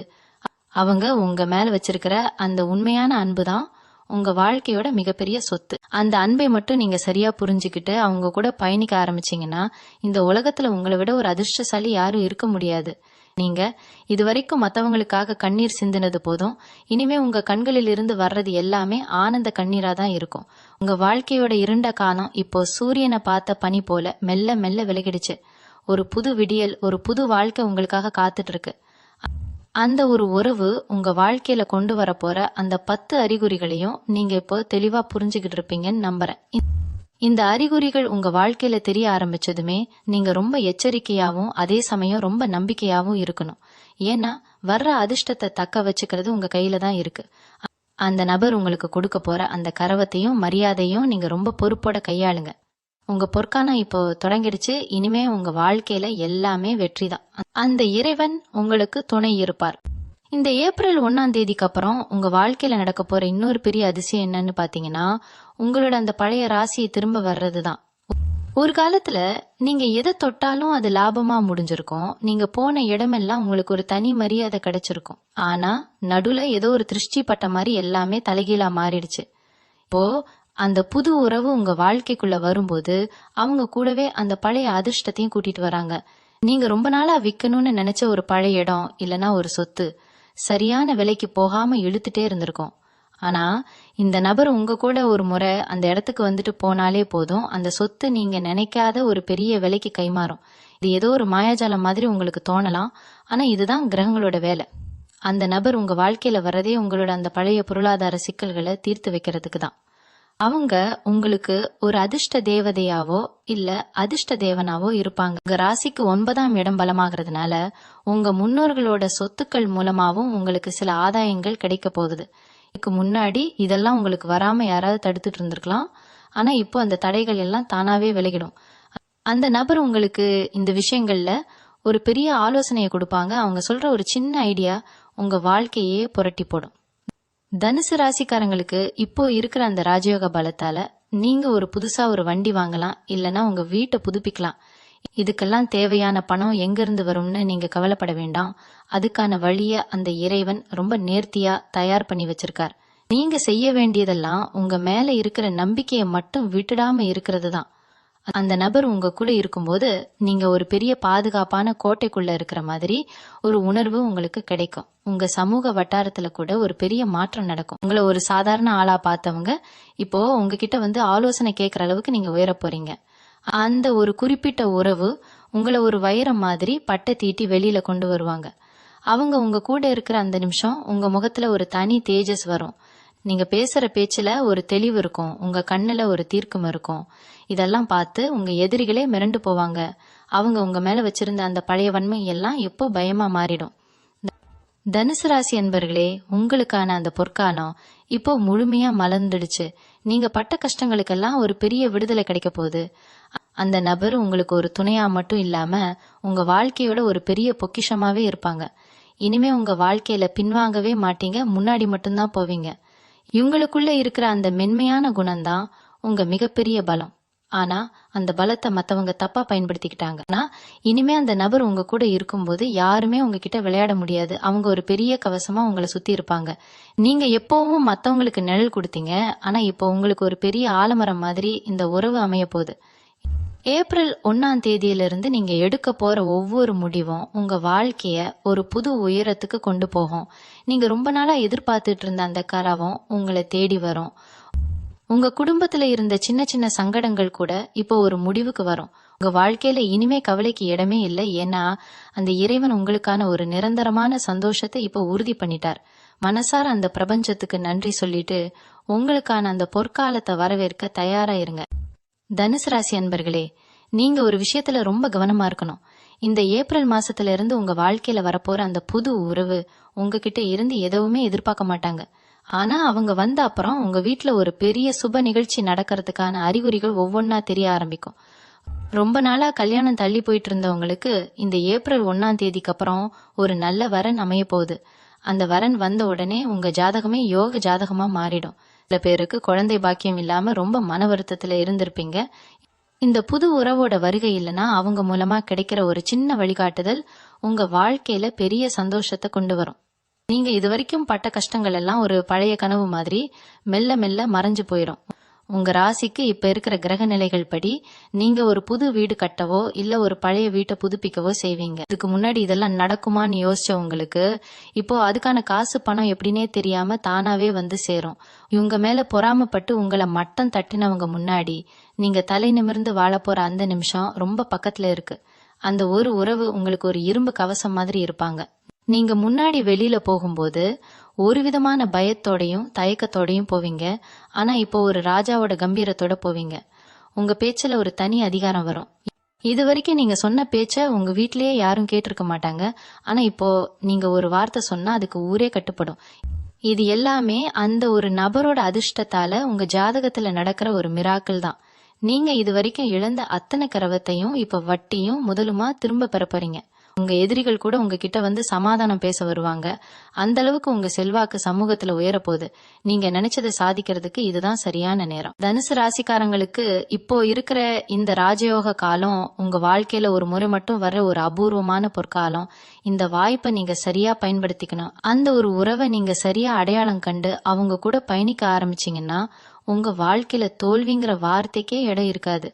அவங்க உங்க மேல வச்சிருக்கிற அந்த உண்மையான அன்புதான் உங்க வாழ்க்கையோட மிகப்பெரிய சொத்து. அந்த அன்பை மட்டும் நீங்க சரியா புரிஞ்சுக்கிட்டு அவங்க கூட பயணிக்க ஆரம்பிச்சீங்கன்னா இந்த உலகத்துல உங்களை விட ஒரு அதிர்ஷ்டசாலி யாரும் இருக்க முடியாது. நீங்க இதுவரைக்கும் மத்தவங்களுக்காக கண்ணீர் சிந்தினது போதும். இனிமே உங்க கண்களில் இருந்து வர்றது எல்லாமே ஆனந்த கண்ணீரா தான் இருக்கும். உங்க வாழ்க்கையோட இருண்ட காலம் இப்போ சூரியனை பார்த்த பனி போல மெல்ல மெல்ல விலகிடுச்சு. ஒரு புது விடியல், ஒரு புது வாழ்க்கை உங்களுக்காக காத்துட்டு இருக்கு. அந்த ஒரு உறவு உங்க வாழ்க்கையில கொண்டு வர போற அந்த 10 அறிகுறிகளையும் நீங்க இப்போ தெளிவா புரிஞ்சுக்கிட்டு இருப்பீங்கன்னு நம்புறேன். இந்த அறிகுறிகள் உங்க வாழ்க்கையில தெரிய ஆரம்பிச்சதுமே நீங்க ரொம்ப எச்சரிக்கையாவும் அதே சமயம் ரொம்ப நம்பிக்கையாவும் இருக்கணும். ஏன்னா வர்ற அதிர்ஷ்டத்தை தக்க வச்சுக்கிறது உங்க கையில தான் இருக்கு. அந்த நபர் உங்களுக்கு கொடுக்க போற அந்த கரவத்தையும் மரியாதையும் நீங்க ரொம்ப பொறுப்போட கையாளுங்க. உங்க பொற்காலம் இப்போ தொடங்கிடுச்சு. இனிமே உங்க வாழ்க்கையில எல்லாமே வெற்றிதான். அந்த இறைவன் உங்களுக்கு துணை இருப்பார். இந்த ஏப்ரல் 1ஆம் தேதிக்கு அப்புறம் உங்க வாழ்க்கையில நடக்க போற இன்னொரு பெரிய அதிசயம் என்னன்னு பாத்தீங்கன்னா உங்களோட அந்த பழைய ராசியை திரும்ப வர்றதுதான். ஒரு காலத்துல நீங்க எதை தொட்டாலும் அது லாபமா முடிஞ்சிருக்கும். நீங்க போன இடமெல்லாம் உங்களுக்கு ஒரு தனி மரியாதை கிடைச்சிருக்கும். ஆனா நடுல ஏதோ ஒரு திருஷ்டி பட்ட மாதிரி எல்லாமே தலைகீழா மாறிடுச்சு. இப்போ அந்த புது உறவு உங்க வாழ்க்கைக்குள்ள வரும்போது அவங்க கூடவே அந்த பழைய அதிர்ஷ்டத்தையும் கூட்டிட்டு வராங்க. நீங்க ரொம்ப நாளா விற்கணும்னு நினைச்ச ஒரு பழைய இடம் இல்லனா ஒரு சொத்து சரியான விலைக்கு போகாம இழுத்துட்டே இருந்திருக்கும். ஆனா இந்த நபர் உங்க கூட ஒரு முறை அந்த இடத்துக்கு வந்துட்டு போனாலே போதும், அந்த சொத்து நீங்க நினைக்காத ஒரு பெரிய விலைக்கு கைமாறும். இது ஏதோ ஒரு மாயாஜாலம் மாதிரி உங்களுக்கு தோணலாம். ஆனா இதுதான் கிரகங்களோட வேலை. அந்த நபர் உங்க வாழ்க்கையில வர்றதே உங்களோட அந்த பழைய பொருளாதார சிக்கல்களை தீர்த்து வைக்கிறதுக்கு தான். அவங்க உங்களுக்கு ஒரு அதிர்ஷ்ட தேவதையாவோ இல்ல அதிர்ஷ்ட தேவனாவோ இருப்பாங்க. உங்க ராசிக்கு 9ஆம் இடம் பலமாகிறதுனால உங்க முன்னோர்களோட சொத்துக்கள் மூலமாவும் உங்களுக்கு சில ஆதாயங்கள் கிடைக்க போகுது. இதுக்கு முன்னாடி இதெல்லாம் உங்களுக்கு வராம யாராவது தடுத்துட்டு இருந்திருக்கலாம். ஆனா இப்போ அந்த தடைகள் எல்லாம் தானாவே விலகிடும். அந்த நபர் உங்களுக்கு இந்த விஷயங்கள்ல ஒரு பெரிய ஆலோசனையை கொடுப்பாங்க. அவங்க சொல்ற ஒரு சின்ன ஐடியா உங்க வாழ்க்கையே புரட்டி போடும். தனுசு ராசிக்காரங்களுக்கு இப்போ இருக்கிற அந்த ராஜயோக பலத்தால நீங்க ஒரு புதுசா ஒரு வண்டி வாங்கலாம், இல்லனா உங்க வீட்டை புதுப்பிக்கலாம். இதுக்கெல்லாம் தேவையான பணம் எங்க இருந்து வரும்னு நீங்க கவலைப்பட வேண்டாம். அதுக்கான வழிய அந்த இறைவன் ரொம்ப நேர்த்தியா தயார் பண்ணி வச்சிருக்கார். நீங்க செய்ய வேண்டியதெல்லாம் உங்க மேல இருக்கிற நம்பிக்கையை மட்டும் விட்டுடாம இருக்கிறது தான். அந்த நபர் உங்க கூட இருக்கும்போது நீங்க ஒரு பெரிய பாதுகாப்பான கோட்டைக்குள்ள இருக்கிற மாதிரி ஒரு உணர்வு உங்களுக்கு கிடைக்கும். உங்க சமூக வட்டாரத்துல கூட ஒரு பெரிய மாற்றம் நடக்கும். உங்களை ஒரு சாதாரண ஆளா பார்த்தவங்க இப்போ உங்ககிட்ட வந்து ஆலோசனை கேட்கற அளவுக்கு நீங்க உயர போறீங்க. அந்த ஒரு குறிப்பிட்ட உறவு உங்களை ஒரு வைரம் மாதிரி பட்டை தீட்டி வெளியில கொண்டு வருவாங்க. அவங்க உங்க கூட இருக்கிற அந்த நிமிஷம் உங்க முகத்துல ஒரு தனி தேஜஸ் வரும். நீங்க பேசுற பேச்சுல ஒரு தெளிவு இருக்கும். உங்க கண்ணுல ஒரு தீர்க்கம் இருக்கும். இதெல்லாம் பார்த்து உங்க எதிரிகளே மிரண்டு போவாங்க. அவங்க உங்க மேல வச்சிருந்த அந்த பழைய வன்மை எல்லாம் எப்போ பயமா மாறிடும். தனுசு ராசி என்பர்களே, உங்களுக்கான அந்த பொற்காலம் இப்போ முழுமையா மலர்ந்துடுச்சு. நீங்க பட்ட கஷ்டங்களுக்கெல்லாம் ஒரு பெரிய விடுதலை கிடைக்க போகுது. அந்த நபர் உங்களுக்கு ஒரு துணையா மட்டும் இல்லாம உங்க வாழ்க்கையோட ஒரு பெரிய பொக்கிஷமாவே இருப்பாங்க. இனிமே உங்க வாழ்க்கையில பின்வாங்கவே மாட்டீங்க, முன்னாடி மட்டும்தான் போவீங்க. இவங்களுக்குள்ள இருக்கிற அந்த மென்மையான குணம்தான் உங்க மிகப்பெரிய பலம். ஆனா அந்த பலத்தை மத்தவங்க தப்பா பயன்படுத்திக்கிட்டாங்க. ஆனா இனிமே அந்த நபர் உங்க கூட இருக்கும்போது யாருமே உங்ககிட்ட விளையாட முடியாது. அவங்க ஒரு பெரிய கவசமா உங்களை சுத்தி இருப்பாங்க. நீங்க எப்பவும் மத்தவங்களுக்கு நிழல் கொடுத்தீங்க. ஆனா இப்போ உங்களுக்கு ஒரு பெரிய ஆலமரம் மாதிரி இந்த உறவு அமைய போகுது. ஏப்ரல் 1ஆம் தேதியிலிருந்து நீங்க எடுக்க போற ஒவ்வொரு முடிவும் உங்க வாழ்க்கைய ஒரு புது உயரத்துக்கு கொண்டு போகும். நீங்க ரொம்ப நாளா எதிர்பார்த்துட்டு இருந்த அந்த கனவும் உங்களை தேடி வரும். உங்க குடும்பத்துல இருந்த சின்ன சின்ன சங்கடங்கள் கூட இப்போ ஒரு முடிவுக்கு வரும். உங்க வாழ்க்கையில இனிமே கவலைக்கு இடமே இல்லை. ஏன்னா அந்த இறைவன் உங்களுக்கான ஒரு நிரந்தரமான சந்தோஷத்தை இப்போ உறுதி பண்ணிட்டார். மனசார அந்த பிரபஞ்சத்துக்கு நன்றி சொல்லிட்டு உங்களுக்கான அந்த பொற்காலத்தை வரவேற்க தயாரா இருங்க. தனுசு ராசி அன்பர்களே, நீங்க ஒரு விஷயத்துல ரொம்ப கவனமா இருக்கணும். இந்த ஏப்ரல் மாசத்துல இருந்து உங்க வாழ்க்கையில வரப்போற அந்த புது உறவு உங்ககிட்ட இருந்து எதுவுமே எதிர்பார்க்க மாட்டாங்க. ஆனா அவங்க வந்த அப்புறம் உங்க வீட்டுல ஒரு பெரிய சுப நிகழ்ச்சி நடக்கிறதுக்கான அறிகுறிகள் ஒவ்வொன்னா தெரிய ஆரம்பிக்கும். ரொம்ப நாளா கல்யாணம் தள்ளி போயிட்டு இருந்தவங்களுக்கு இந்த ஏப்ரல் 1ஆம் தேதிக்கு அப்புறம் ஒரு நல்ல வரன் அமைய போகுது. அந்த வரன் வந்த உடனே உங்க ஜாதகமே யோக ஜாதகமா மாறிடும். சில பேருக்கு குழந்தை பாக்கியம் இல்லாம ரொம்ப மன வருத்தத்துல இருந்திருப்பீங்க. இந்த புது உறவோட வருகை இல்லைன்னா அவங்க மூலமா கிடைக்கிற ஒரு சின்ன வழிகாட்டுதல் உங்க வாழ்க்கையில பெரிய சந்தோஷத்தை கொண்டு வரும். நீங்க இதுவரைக்கும் பட்ட கஷ்டங்கள் எல்லாம் ஒரு பழைய கனவு மாதிரி மெல்ல மெல்ல மறைஞ்சு போயிடும். உங்க ராசிக்கு இப்ப இருக்கிற கிரக நிலைகள் படி நீங்க ஒரு புது வீடு கட்டவோ இல்ல ஒரு பழைய வீட்டை புதுப்பிக்கவோ செய்வீங்க. இதுக்கு முன்னாடி இதெல்லாம் நடக்குமான்னு யோசிச்சவங்களுக்கு இப்போ அதுக்கான காசு பணம் எப்படின்னே தெரியாம தானாவே வந்து சேரும். இவங்க மேல பொறாமப்பட்டு உங்களை மட்டம் தட்டினவங்க முன்னாடி நீங்க தலை நிமிர்ந்து வாழ போற அந்த நிமிஷம் ரொம்ப பக்கத்துல இருக்கு. அந்த ஒரு உறவு உங்களுக்கு ஒரு இரும்பு கவசம் மாதிரி இருப்பாங்க. நீங்க முன்னாடி வெளியில போகும்போது ஒரு விதமான பயத்தோடையும் தயக்கத்தோடையும் போவீங்க. ஆனா இப்போ ஒரு ராஜாவோட கம்பீரத்தோட போவீங்க. உங்க பேச்சுல ஒரு தனி அதிகாரம் வரும். இது வரைக்கும் நீங்க சொன்ன பேச்ச உங்க வீட்லயே யாரும் கேட்டிருக்க மாட்டாங்க. ஆனா இப்போ நீங்க ஒரு வார்த்தை சொன்னா அதுக்கு ஊரே கட்டுப்படும். இது எல்லாமே அந்த ஒரு நபரோட அதிர்ஷ்டத்தால உங்க ஜாதகத்துல நடக்கிற ஒரு மிராக்கிள் தான். நீங்க இது வரைக்கும் இழந்த அத்தனை கரவத்தையும் இப்ப வட்டியும் முதலுமா திரும்ப பெற போறீங்க. உங்க எதிரிகள் கூட உங்ககிட்ட வந்து சமாதானம் பேச வருவாங்க. அந்த அளவுக்கு உங்க செல்வாக்கு சமூகத்துல உயர போகுது. நீங்க நினைச்சதை சாதிக்கிறதுக்கு இதுதான் சரியான நேரம். தனுசு ராசிக்காரங்களுக்கு இப்போ இருக்கிற இந்த ராஜயோக காலம் உங்க வாழ்க்கையில ஒரு முறை மட்டும் வர ஒரு அபூர்வமான பொற்காலம். இந்த வாய்ப்பை நீங்க சரியா பயன்படுத்திக்கணும். அந்த ஒரு உறவை நீங்க சரியா அடையாளம் கண்டு அவங்க கூட பயணிக்க ஆரம்பிச்சீங்கன்னா உங்க வாழ்க்கையில தோல்விங்கிற வார்த்தைக்கே இடம் இருக்காது.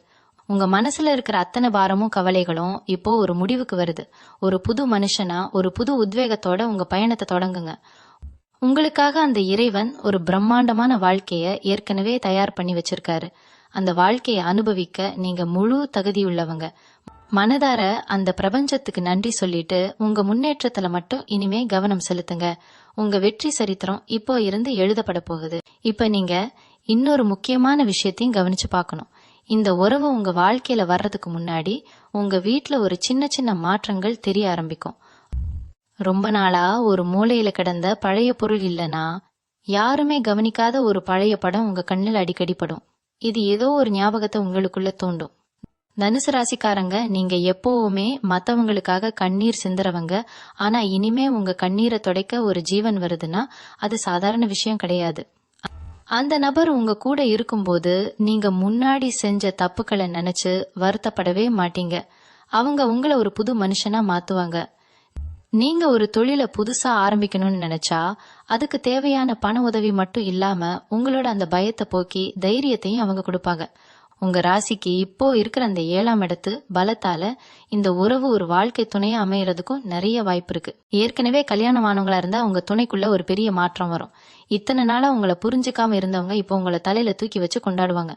உங்க மனசுல இருக்கிற அத்தனை பாரமும் கவலைகளும் இப்போ ஒரு முடிவுக்கு வருது. ஒரு புது மனுஷனா ஒரு புது உத்வேகத்தோட உங்க பயணத்தை தொடங்குங்க. உங்களுக்காக அந்த இறைவன் ஒரு பிரம்மாண்டமான வாழ்க்கைய ஏற்கனவே தயார் பண்ணி வச்சிருக்காரு. அந்த வாழ்க்கையை அனுபவிக்க நீங்க முழு தகுதியுள்ளவங்க. மனதார அந்த பிரபஞ்சத்துக்கு நன்றி சொல்லிட்டு உங்க முன்னேற்றத்துல மட்டும் இனிமே கவனம் செலுத்துங்க. உங்க வெற்றி சரித்திரம் இப்போ இருந்து எழுதப்பட போகுது. இப்ப நீங்க இன்னொரு முக்கியமான விஷயத்தையும் கவனிச்சு பார்க்கணும். இந்த உறவு உங்க வாழ்க்கையில வர்றதுக்கு முன்னாடி உங்க வீட்ல ஒரு சின்ன சின்ன மாற்றங்கள் தெரிய ஆரம்பிக்கும். ரொம்ப நாளா ஒரு மூலையில கிடந்த பழைய பொருள் இல்லனா, யாருமே கவனிக்காத ஒரு பழைய படம் உங்க கண்ணில் அடிக்கடி படும். இது ஏதோ ஒரு ஞாபகத்தை உங்களுக்குள்ள தூண்டும். தனுசு ராசிக்காரங்க, நீங்க எப்பவுமே மத்தவங்களுக்காக கண்ணீர் சிந்துறவங்க. ஆனா இனிமே உங்க கண்ணீரை துடைக்க ஒரு ஜீவன் வருதுன்னா அது சாதாரண விஷயம் கிடையாது. அந்த நபர் உங்க கூட இருக்கும்போது நீங்க முன்னாடி செஞ்ச தப்புக்களை நினைச்சு வருத்தப்படவே மாட்டீங்க. அவங்க உங்களை ஒரு புது மனுஷனா மாத்துவாங்க. நீங்க ஒரு தொழிலை புதுசா ஆரம்பிக்கணும்னு நினைச்சா அதுக்கு தேவையான பண உதவி மட்டும் இல்லாம உங்களோட அந்த பயத்தை போக்கி தைரியத்தையும் அவங்க கொடுப்பாங்க. உங்க ராசிக்கு இப்போ இருக்கிற அந்த 7ஆம் இடத்து பலத்தால இந்த உறவு ஒரு வாழ்க்கை துணையா அமையறதுக்கும் நிறைய வாய்ப்பு இருக்கு. ஏற்கனவே கல்யாணமானவங்களா இருந்தா உங்க துணைக்குள்ள ஒரு பெரிய மாற்றம் வரும். இத்தனை நாளா உங்களை புரிஞ்சுக்காம இருந்தவங்க இப்போ உங்களை தலையில தூக்கி வச்சு கொண்டாடுவாங்க.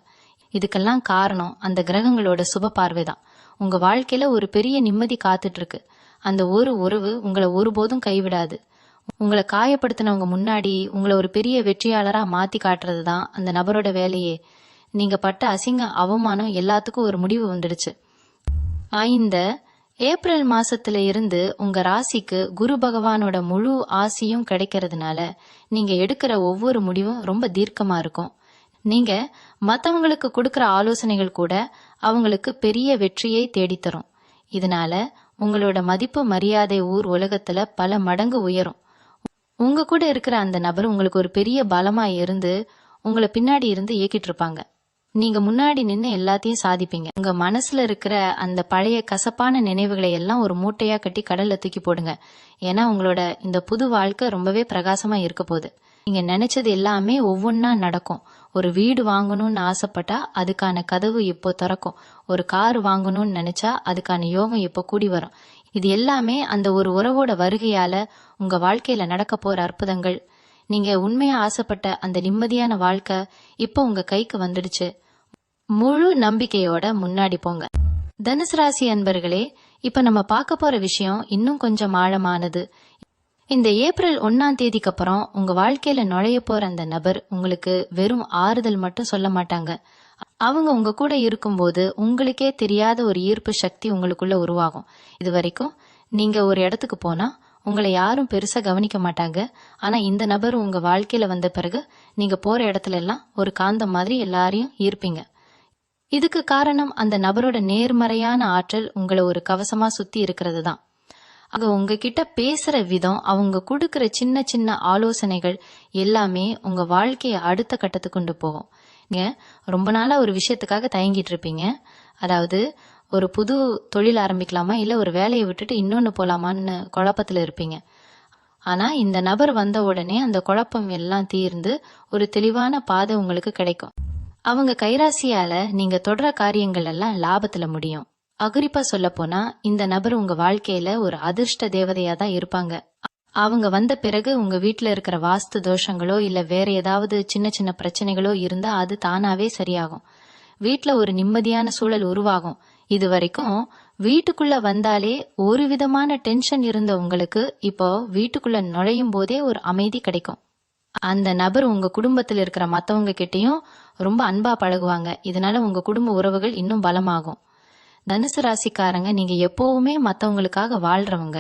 இதுக்கெல்லாம் காரணம் அந்த கிரகங்களோட சுப பார்வைதான். உங்க வாழ்க்கையில ஒரு பெரிய நிம்மதி காத்துட்டு இருக்கு. அந்த ஒரு உறவு உங்களை ஒருபோதும் கைவிடாது. உங்களை காயப்படுத்தினவங்க முன்னாடி உங்களை ஒரு பெரிய வெற்றியாளரா மாத்தி காட்டுறதுதான் அந்த நபரோட வேலையே. நீங்க பட்ட அசிங்க அவமானம் எல்லாத்துக்கும் ஒரு முடிவு வந்துடுச்சு. இந்த ஏப்ரல் மாசத்துல இருந்து உங்க ராசிக்கு குரு பகவானோட முழு ஆசியும் கிடைக்கிறதுனால நீங்க எடுக்கிற ஒவ்வொரு முடிவும் ரொம்ப தீர்க்கமா இருக்கும். நீங்க மத்தவங்களுக்கு கொடுக்கிற ஆலோசனைகள் கூட அவங்களுக்கு பெரிய வெற்றியை தேடித்தரும். இதனால உங்களோட மதிப்பு மரியாதை ஊர் உலகத்துல பல மடங்கு உயரும். உங்க கூட இருக்கிற அந்த நபர் உங்களுக்கு ஒரு பெரிய பலமா இருந்து உங்களை பின்னாடி இருந்து இயக்கிட்டு இருப்பாங்க. நீங்க முன்னாடி நின்று எல்லாத்தையும் சாதிப்பீங்க. உங்க மனசுல இருக்கிற அந்த பழைய கசப்பான நினைவுகளை எல்லாம் ஒரு மூட்டையா கட்டி கடல்ல தூக்கி போடுங்க. ஏன்னா உங்களோட இந்த புது வாழ்க்கை ரொம்பவே பிரகாசமா இருக்க போகுது. நீங்க நினைச்சது எல்லாமே ஒவ்வொன்னா நடக்கும். ஒரு வீடு வாங்கணும்னு ஆசைப்பட்டா அதுக்கான கதவு இப்போ திறக்கும். ஒரு கார் வாங்கணும்னு நினைச்சா அதுக்கான யோகம் இப்போ கூடி வரும். இது எல்லாமே அந்த ஒரு உறவோட வருகையால உங்க வாழ்க்கையில நடக்க போற அற்புதங்கள். நீங்க உண்மையா ஆசைப்பட்ட அந்த நிம்மதியான வாழ்க்கை இப்போ உங்க கைக்கு வந்துடுச்சு. முழு நம்பிக்கையோட முன்னாடி போங்க. தனுசு ராசி அன்பர்களே, இப்ப நம்ம பார்க்க போற விஷயம் இன்னும் கொஞ்சம் ஆழமானது. இந்த ஏப்ரல் 1ஆம் தேதிக்கு அப்புறம் உங்க வாழ்க்கையில நுழைய போற அந்த நபர் உங்களுக்கு வெறும் ஆறுதல் மட்டும் சொல்ல மாட்டாங்க. அவங்க உங்க கூட இருக்கும்போது உங்களுக்கே தெரியாத ஒரு ஈர்ப்பு சக்தி உங்களுக்குள்ள உருவாகும். இது வரைக்கும் நீங்க ஒரு இடத்துக்கு போனா உங்களை யாரும் பெருசா கவனிக்க மாட்டாங்க. ஆனா இந்த நபர் உங்க வாழ்க்கையில வந்த பிறகு நீங்க போற இடத்துல எல்லாம் ஒரு காந்தம் மாதிரி எல்லாரையும் ஈர்ப்பீங்க. இதுக்கு காரணம் அந்த நபரோட நேர்மறையான ஆற்றல் உங்களை ஒரு கவசமா சுத்தி இருக்கிறது தான். அவங்க உங்ககிட்ட பேசுற விதம், அவங்க கொடுக்கிற சின்ன சின்ன ஆலோசனைகள் எல்லாமே உங்க வாழ்க்கைய அடுத்த கட்டத்துக்கு கொண்டு போகும். நீங்க ரொம்ப நாளா ஒரு விஷயத்துக்காக தயங்கிட்டு இருப்பீங்க. அதாவது ஒரு புது தொழில் ஆரம்பிக்கலாமா இல்ல ஒரு வேலையை விட்டுட்டு இன்னொன்னு போலாமான்னு குழப்பத்துல இருப்பீங்க. ஆனா இந்த நபர் வந்த உடனே அந்த குழப்பம் எல்லாம் தீர்ந்து ஒரு தெளிவான பாதை உங்களுக்கு கிடைக்கும். அவங்க கைராசியால நீங்க தொடர காரியங்கள் எல்லாம் லாபத்துல முடியும். அகுரிப்பா சொல்ல போனா இந்த நபர் உங்க வாழ்க்கையில ஒரு அதிர்ஷ்ட தேவதையா தான் இருப்பாங்க. அவங்க வந்த பிறகு உங்க வீட்டுல இருக்கிற வாஸ்து தோஷங்களோ இல்ல வேற ஏதாவது சின்ன சின்ன பிரச்சனைகளோ இருந்தா அது தானாவே சரியாகும். வீட்டுல ஒரு நிம்மதியான சூழல் உருவாகும். இது வரைக்கும் வீட்டுக்குள்ள வந்தாலே ஒரு விதமான டென்ஷன் இருந்த உங்களுக்கு இப்போ வீட்டுக்குள்ள நுழையும் போதே ஒரு அமைதி கிடைக்கும். அந்த நபர் உங்க குடும்பத்தில் இருக்கிற மத்தவங்க கிட்டயும் ரொம்ப அன்பா பழகுவாங்க. இதனால உங்க குடும்ப உறவுகள் இன்னும் பலமாகும். தனுசு ராசிக்காரங்க, நீங்க எப்பவுமே மத்தவங்களுக்காக வாழ்றவங்க.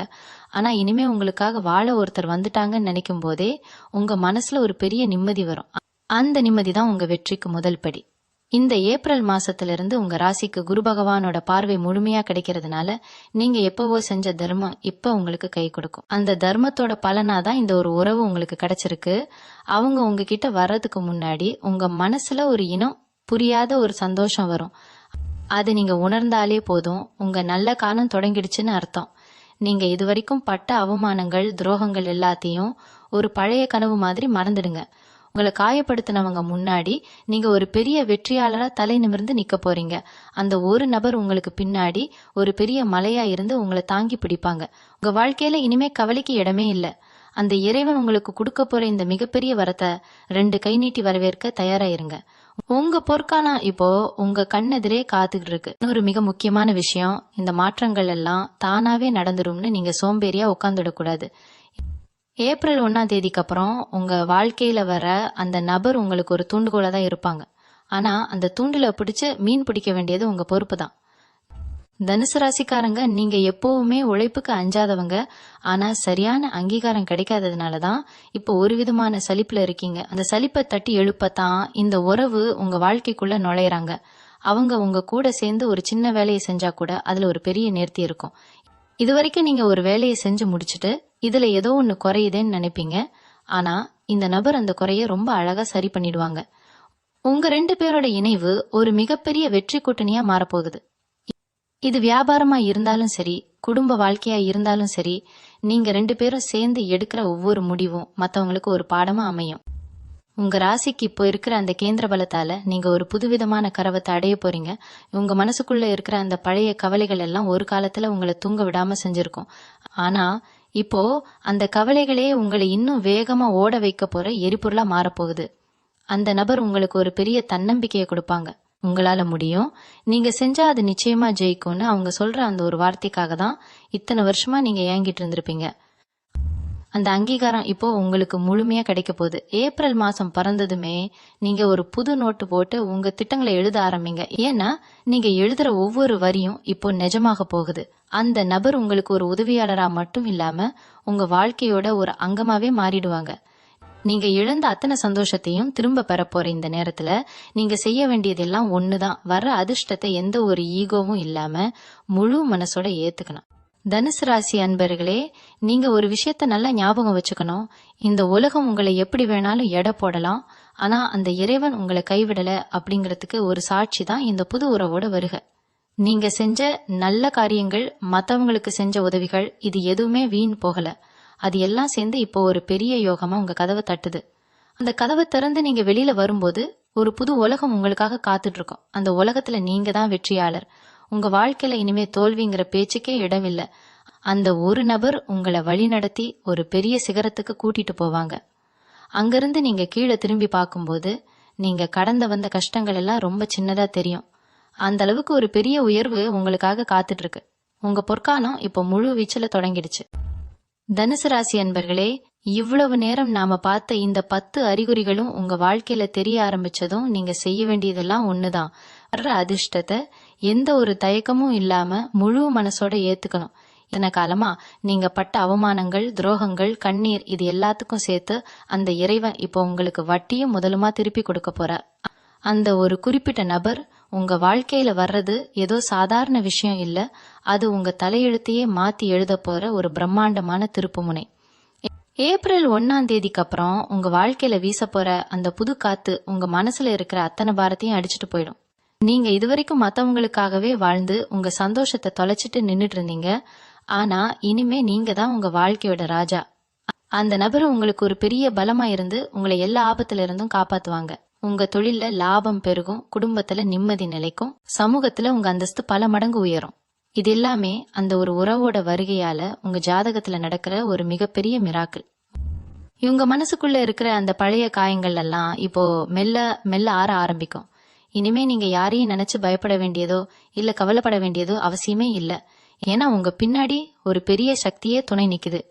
ஆனா இனிமே உங்களுக்காக வாழ ஒருத்தர் வந்துட்டாங்கன்னு நினைக்கும் போதே உங்க மனசுல ஒரு பெரிய நிம்மதி வரும். அந்த நிம்மதி தான் உங்க வெற்றிக்கு முதல் படி. இந்த ஏப்ரல் மாசத்துல இருந்து உங்க ராசிக்கு குரு பகவானோட பார்வை முழுமையா கிடைக்கிறதுனால நீங்க எப்பவோ செஞ்ச தர்மம் இப்ப உங்களுக்கு கை கொடுக்கும். அந்த தர்மத்தோட பலனாதான் இந்த ஒரு உறவு உங்களுக்கு கிடைச்சிருக்கு. அவங்க உங்ககிட்ட வர்றதுக்கு முன்னாடி உங்க மனசுல ஒரு இனம் புரியாத ஒரு சந்தோஷம் வரும். அது நீங்க உணர்ந்தாலே போதும், உங்க நல்ல காலம் தொடங்கிடுச்சுன்னு அர்த்தம். நீங்க இதுவரைக்கும் பட்ட அவமானங்கள் துரோகங்கள் எல்லாத்தையும் ஒரு பழைய கனவு மாதிரி மறந்துடுங்க. உங்களை காயப்படுத்தினவங்க முன்னாடி நீங்க ஒரு பெரிய வெற்றியாளரா தலை நிமிர்ந்து நிக்க போறீங்க. அந்த ஒரு நபர் உங்களுக்கு பின்னாடி ஒரு பெரிய மலையா இருந்து உங்களை தாங்கி பிடிப்பாங்க. உங்க வாழ்க்கையில இனிமே கவலைக்கு இடமே இல்லை. அந்த இறைவன் உங்களுக்கு கொடுக்க போற இந்த மிகப்பெரிய வரத்தை 2 கை நீட்டி வரவேற்க தயாராயிருங்க. உங்க பொற்காலம் இப்போ உங்க கண்ணெதிரே காத்துக்கிட்டு இருக்கு. இன்னொரு மிக முக்கியமான விஷயம், இந்த மாற்றங்கள் எல்லாம் தானாவே நடந்துரும்னு நீங்க சோம்பேறியா உட்கார்ந்துடக்கூடாது. ஏப்ரல் 1ஆம் தேதிக்கு அப்புறம் உங்க வாழ்க்கையில வர அந்த நபர் உங்களுக்கு ஒரு தூண்டுகோலா தான் இருப்பாங்க. ஆனா அந்த தூண்டில பிடிச்சு மீன் பிடிக்க வேண்டியது உங்க பொறுப்பு தான். தனுசு ராசிக்காரங்க, நீங்க எப்பவுமே உழைப்புக்கு அஞ்சாதவங்க. ஆனா சரியான அங்கீகாரம் கிடைக்காததுனால தான் இப்போ ஒரு விதமான சலிப்புல இருக்கீங்க. அந்த சலிப்பை தட்டி எழுப்பத்தான் இந்த உறவு உங்க வாழ்க்கைக்குள்ள நுழையறாங்க. அவங்க உங்க கூட சேர்ந்து ஒரு சின்ன வேலையை செஞ்சா கூட அதுல ஒரு பெரிய நேர்த்தி இருக்கும். இதுவரைக்கும் நீங்க ஒரு வேலையை செஞ்சு முடிச்சிட்டு இதுல ஏதோ ஒண்ணு குறையுதேன்னு நினைப்பீங்க. ஆனா இந்த நபர் அந்த குறைய ரொம்ப அழகா சரி பண்ணிடுவாங்க. உங்க 2 பேரோட இணைவு ஒரு மிகப்பெரிய வெற்றி கூட்டணியா மாறப்போகுது. இது வியாபாரமா இருந்தாலும் சரி, குடும்ப வாழ்க்கையா இருந்தாலும் சரி, நீங்க 2 பேரும் சேர்ந்து எடுக்கிற ஒவ்வொரு முடிவும் மத்தவங்களுக்கு ஒரு பாடமா அமையும். உங்க ராசிக்கு இப்போ இருக்கிற அந்த கேந்திர பலத்தால நீங்க ஒரு புதுவிதமான கரவத்தை அடைய போறீங்க. உங்க மனசுக்குள்ள இருக்கிற அந்த பழைய கவலைகள் எல்லாம் ஒரு காலத்துல உங்களை தூங்க விடாம செஞ்சிருக்கும். ஆனா இப்போ அந்த கவலைகளே உங்களை இன்னும் வேகமா ஓட வைக்க போற எரிபொருளா மாறப்போகுது. அந்த நபர் உங்களுக்கு ஒரு பெரிய தன்னம்பிக்கையை கொடுப்பாங்க. உங்களால முடியும், நீங்க செஞ்சா அது நிச்சயமா ஜெயிக்கும்னு அவங்க சொல்ற அந்த ஒரு வார்த்தைக்காக தான் இத்தனை வருஷமா நீங்க ஏங்கிட்டு இருந்திருப்பீங்க. அந்த அங்கீகாரம் இப்போ உங்களுக்கு முழுமையா கிடைக்க போகுது. ஏப்ரல் மாசம் பிறந்ததுமே நீங்க ஒரு புது நோட்டு போட்டு உங்க திட்டங்களை எழுத ஆரம்பிங்க. ஏன்னா நீங்க எழுதுற ஒவ்வொரு வரியும் இப்போ நிஜமாக போகுது. அந்த நபர் உங்களுக்கு ஒரு உதவியாளரா மட்டும் இல்லாம உங்க வாழ்க்கையோட ஒரு அங்கமாவே மாறிடுவாங்க. நீங்க இழந்த அத்தனை சந்தோஷத்தையும் திரும்ப பெற போற இந்த நேரத்துல நீங்க செய்ய வேண்டியதெல்லாம் ஒண்ணுதான். வர அதிர்ஷ்டத்தை எந்த ஒரு ஈகோவும் இல்லாம முழு மனசோட ஏத்துக்கணும். தனுசு ராசி அன்பர்களே, நீங்க ஒரு விஷயத்த நல்லா ஞாபகம் வச்சுக்கணும். இந்த உலகம் உங்களை எப்படி வேணாலும் எடை போடலாம். ஆனா அந்த இறைவன் உங்களை கைவிடல அப்படிங்கறதுக்கு ஒரு சாட்சி தான் இந்த புது உறவோட வருகை. நீங்க செஞ்ச நல்ல காரியங்கள், மத்தவங்களுக்கு செஞ்ச உதவிகள், இது எதுவுமே வீண் போகல. அது எல்லாம் சேர்ந்து இப்போ ஒரு பெரிய யோகமா உங்க கதவை தட்டுது. அந்த கதவை திறந்து நீங்க வெளியில வரும்போது ஒரு புது உலகம் உங்களுக்காக காத்துட்டு இருக்கும். அந்த உலகத்துல நீங்க தான் வெற்றியாளர். உங்க வாழ்க்கையில இனிமே தோல்விங்கிற பேச்சுக்கே இடமில்ல. அந்த ஒரு நபர் உங்களை வழி நடத்தி ஒரு பெரிய சிகரத்துக்கு கூட்டிட்டு போவாங்க. அங்கிருந்து நீங்க கீழே திரும்பி பார்க்கும்போது நீங்க கடந்து வந்த கஷ்டங்கள் எல்லாம் ரொம்ப சின்னதா தெரியும். அந்த அளவுக்கு ஒரு பெரிய உயர்வு உங்களுக்காக காத்துட்டு இருக்கு. உங்க பொற்காலம் இப்போ முழு வீச்சுல தொடங்கிடுச்சு. தனுசு ராசி அன்பர்களே, இவ்வளவு நேரம் நாம பார்த்த இந்த 10 அறிகுறிகளும் உங்க வாழ்க்கையில தெரிய ஆரம்பிச்சதும் நீங்க செய்ய வேண்டியதெல்லாம் ஒண்ணுதான். வர்ற அதிர்ஷ்டத்தை எந்த ஒரு தயக்கமும் இல்லாம முழு மனசோட ஏத்துக்கணும். இத்தனை காலமா நீங்க பட்ட அவமானங்கள், துரோகங்கள், கண்ணீர், இது எல்லாத்துக்கும் சேர்த்து அந்த இறைவன் இப்போ உங்களுக்கு வட்டியும் முதலுமா திருப்பி கொடுக்க போற. அந்த ஒரு குறிப்பிட்ட நபர் உங்க வாழ்க்கையில வர்றது ஏதோ சாதாரண விஷயம் இல்ல. அது உங்க தலையெழுத்தையே மாத்தி எழுத போற ஒரு பிரம்மாண்டமான திருப்புமுனை. ஏப்ரல் 1ஆம் தேதிக்கு அப்புறம் உங்க வாழ்க்கையில வீச போற அந்த புது காத்து உங்க மனசுல இருக்கிற அத்தனை பாரத்தையும் அடிச்சுட்டு போயிடும். நீங்க இதுவரைக்கும் மத்தவங்களுக்காகவே வாழ்ந்து உங்க சந்தோஷத்தை தொலைச்சிட்டு நின்னுட்டு இருந்தீங்க. ஆனா இனிமே நீங்க தான் உங்க வாழ்க்கையோட ராஜா. அந்த நபர் உங்களுக்கு ஒரு பெரிய பலமா இருந்து உங்களை எல்லா ஆபத்துல இருந்தும் காப்பாத்துவாங்க. உங்க தொழில்ல லாபம் பெருகும், குடும்பத்துல நிம்மதி நிலைக்கும், சமூகத்துல உங்க அந்தஸ்து பல மடங்கு உயரும். இது எல்லாமே அந்த ஒரு உறவோட வருகையால உங்க ஜாதகத்துல நடக்கிற ஒரு மிகப்பெரிய மிராக்கிள். இவங்க மனசுக்குள்ள இருக்கிற அந்த பழைய காயங்கள் எல்லாம் இப்போ மெல்ல மெல்ல ஆற ஆரம்பிக்கும். இனிமே நீங்க யாரையும் நினைச்சு பயப்பட வேண்டியதோ இல்ல கவலைப்பட வேண்டியதோ அவசியமே இல்ல. ஏன்னா உங்க பின்னாடி ஒரு பெரிய சக்தியே துணை நிக்குது.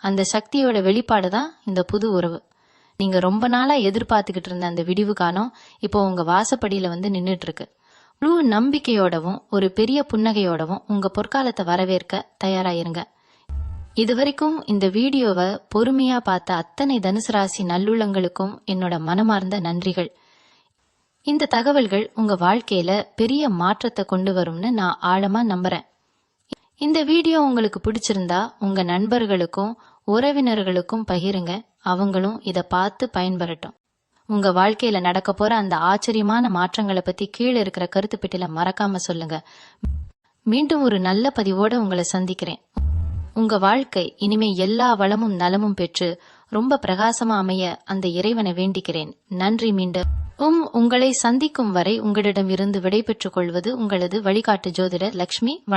அந்த சக்தியோட வெளிப்பாடுதான் இந்த புது உறவு. நீங்க ரொம்ப நாளா எதிர்பார்த்துக்கிட்டு இருந்த அந்த விடிவு காலம் இப்போ உங்க வாசப்படியில வந்து நின்னுட்டு இருக்கு. முழு நம்பிக்கையோடவும் ஒரு பெரிய புன்னகையோடவும் உங்க பொற்காலத்தை வரவேற்க தயாராயிருங்க. இதுவரைக்கும் இந்த வீடியோவை பொறுமையா பார்த்த அத்தனை தனுசு ராசி நல்லுள்ளங்களுக்கும் என்னோட மனமார்ந்த நன்றிகள். இந்த தகவல்கள் உங்க வாழ்க்கையில பெரிய மாற்றத்தை கொண்டு வரும்னு நான் ஆழமா நம்புறேன். இந்த வீடியோ உங்களுக்கு பிடிச்சிருந்தா உங்க நண்பர்களுக்கும் உறவினர்களுக்கும் பகிருங்க. அவங்களும் இத பார்த்து பயன்பெறட்டும். உங்க வாழ்க்கையில நடக்க போற அந்த ஆச்சரியமான மாற்றங்களை பத்தி கீழே இருக்கிற கருத்து பெட்டியில மறக்காம சொல்லுங்க. மீண்டும் ஒரு நல்ல பதிவோட உங்களை சந்திக்கிறேன். உங்க வாழ்க்கை இனிமே எல்லா வளமும் நலமும் பெற்று ரொம்ப பிரகாசமா அமைய அந்த இறைவனை வேண்டிக்கிறேன். நன்றி. மீண்டும் உங்களை சந்திக்கும் வரை உங்களிடம் இருந்து விடை பெற்றுக் கொள்வது உங்களது வழிகாட்டு ஜோதிடர் லக்ஷ்மி. வணக்கம்.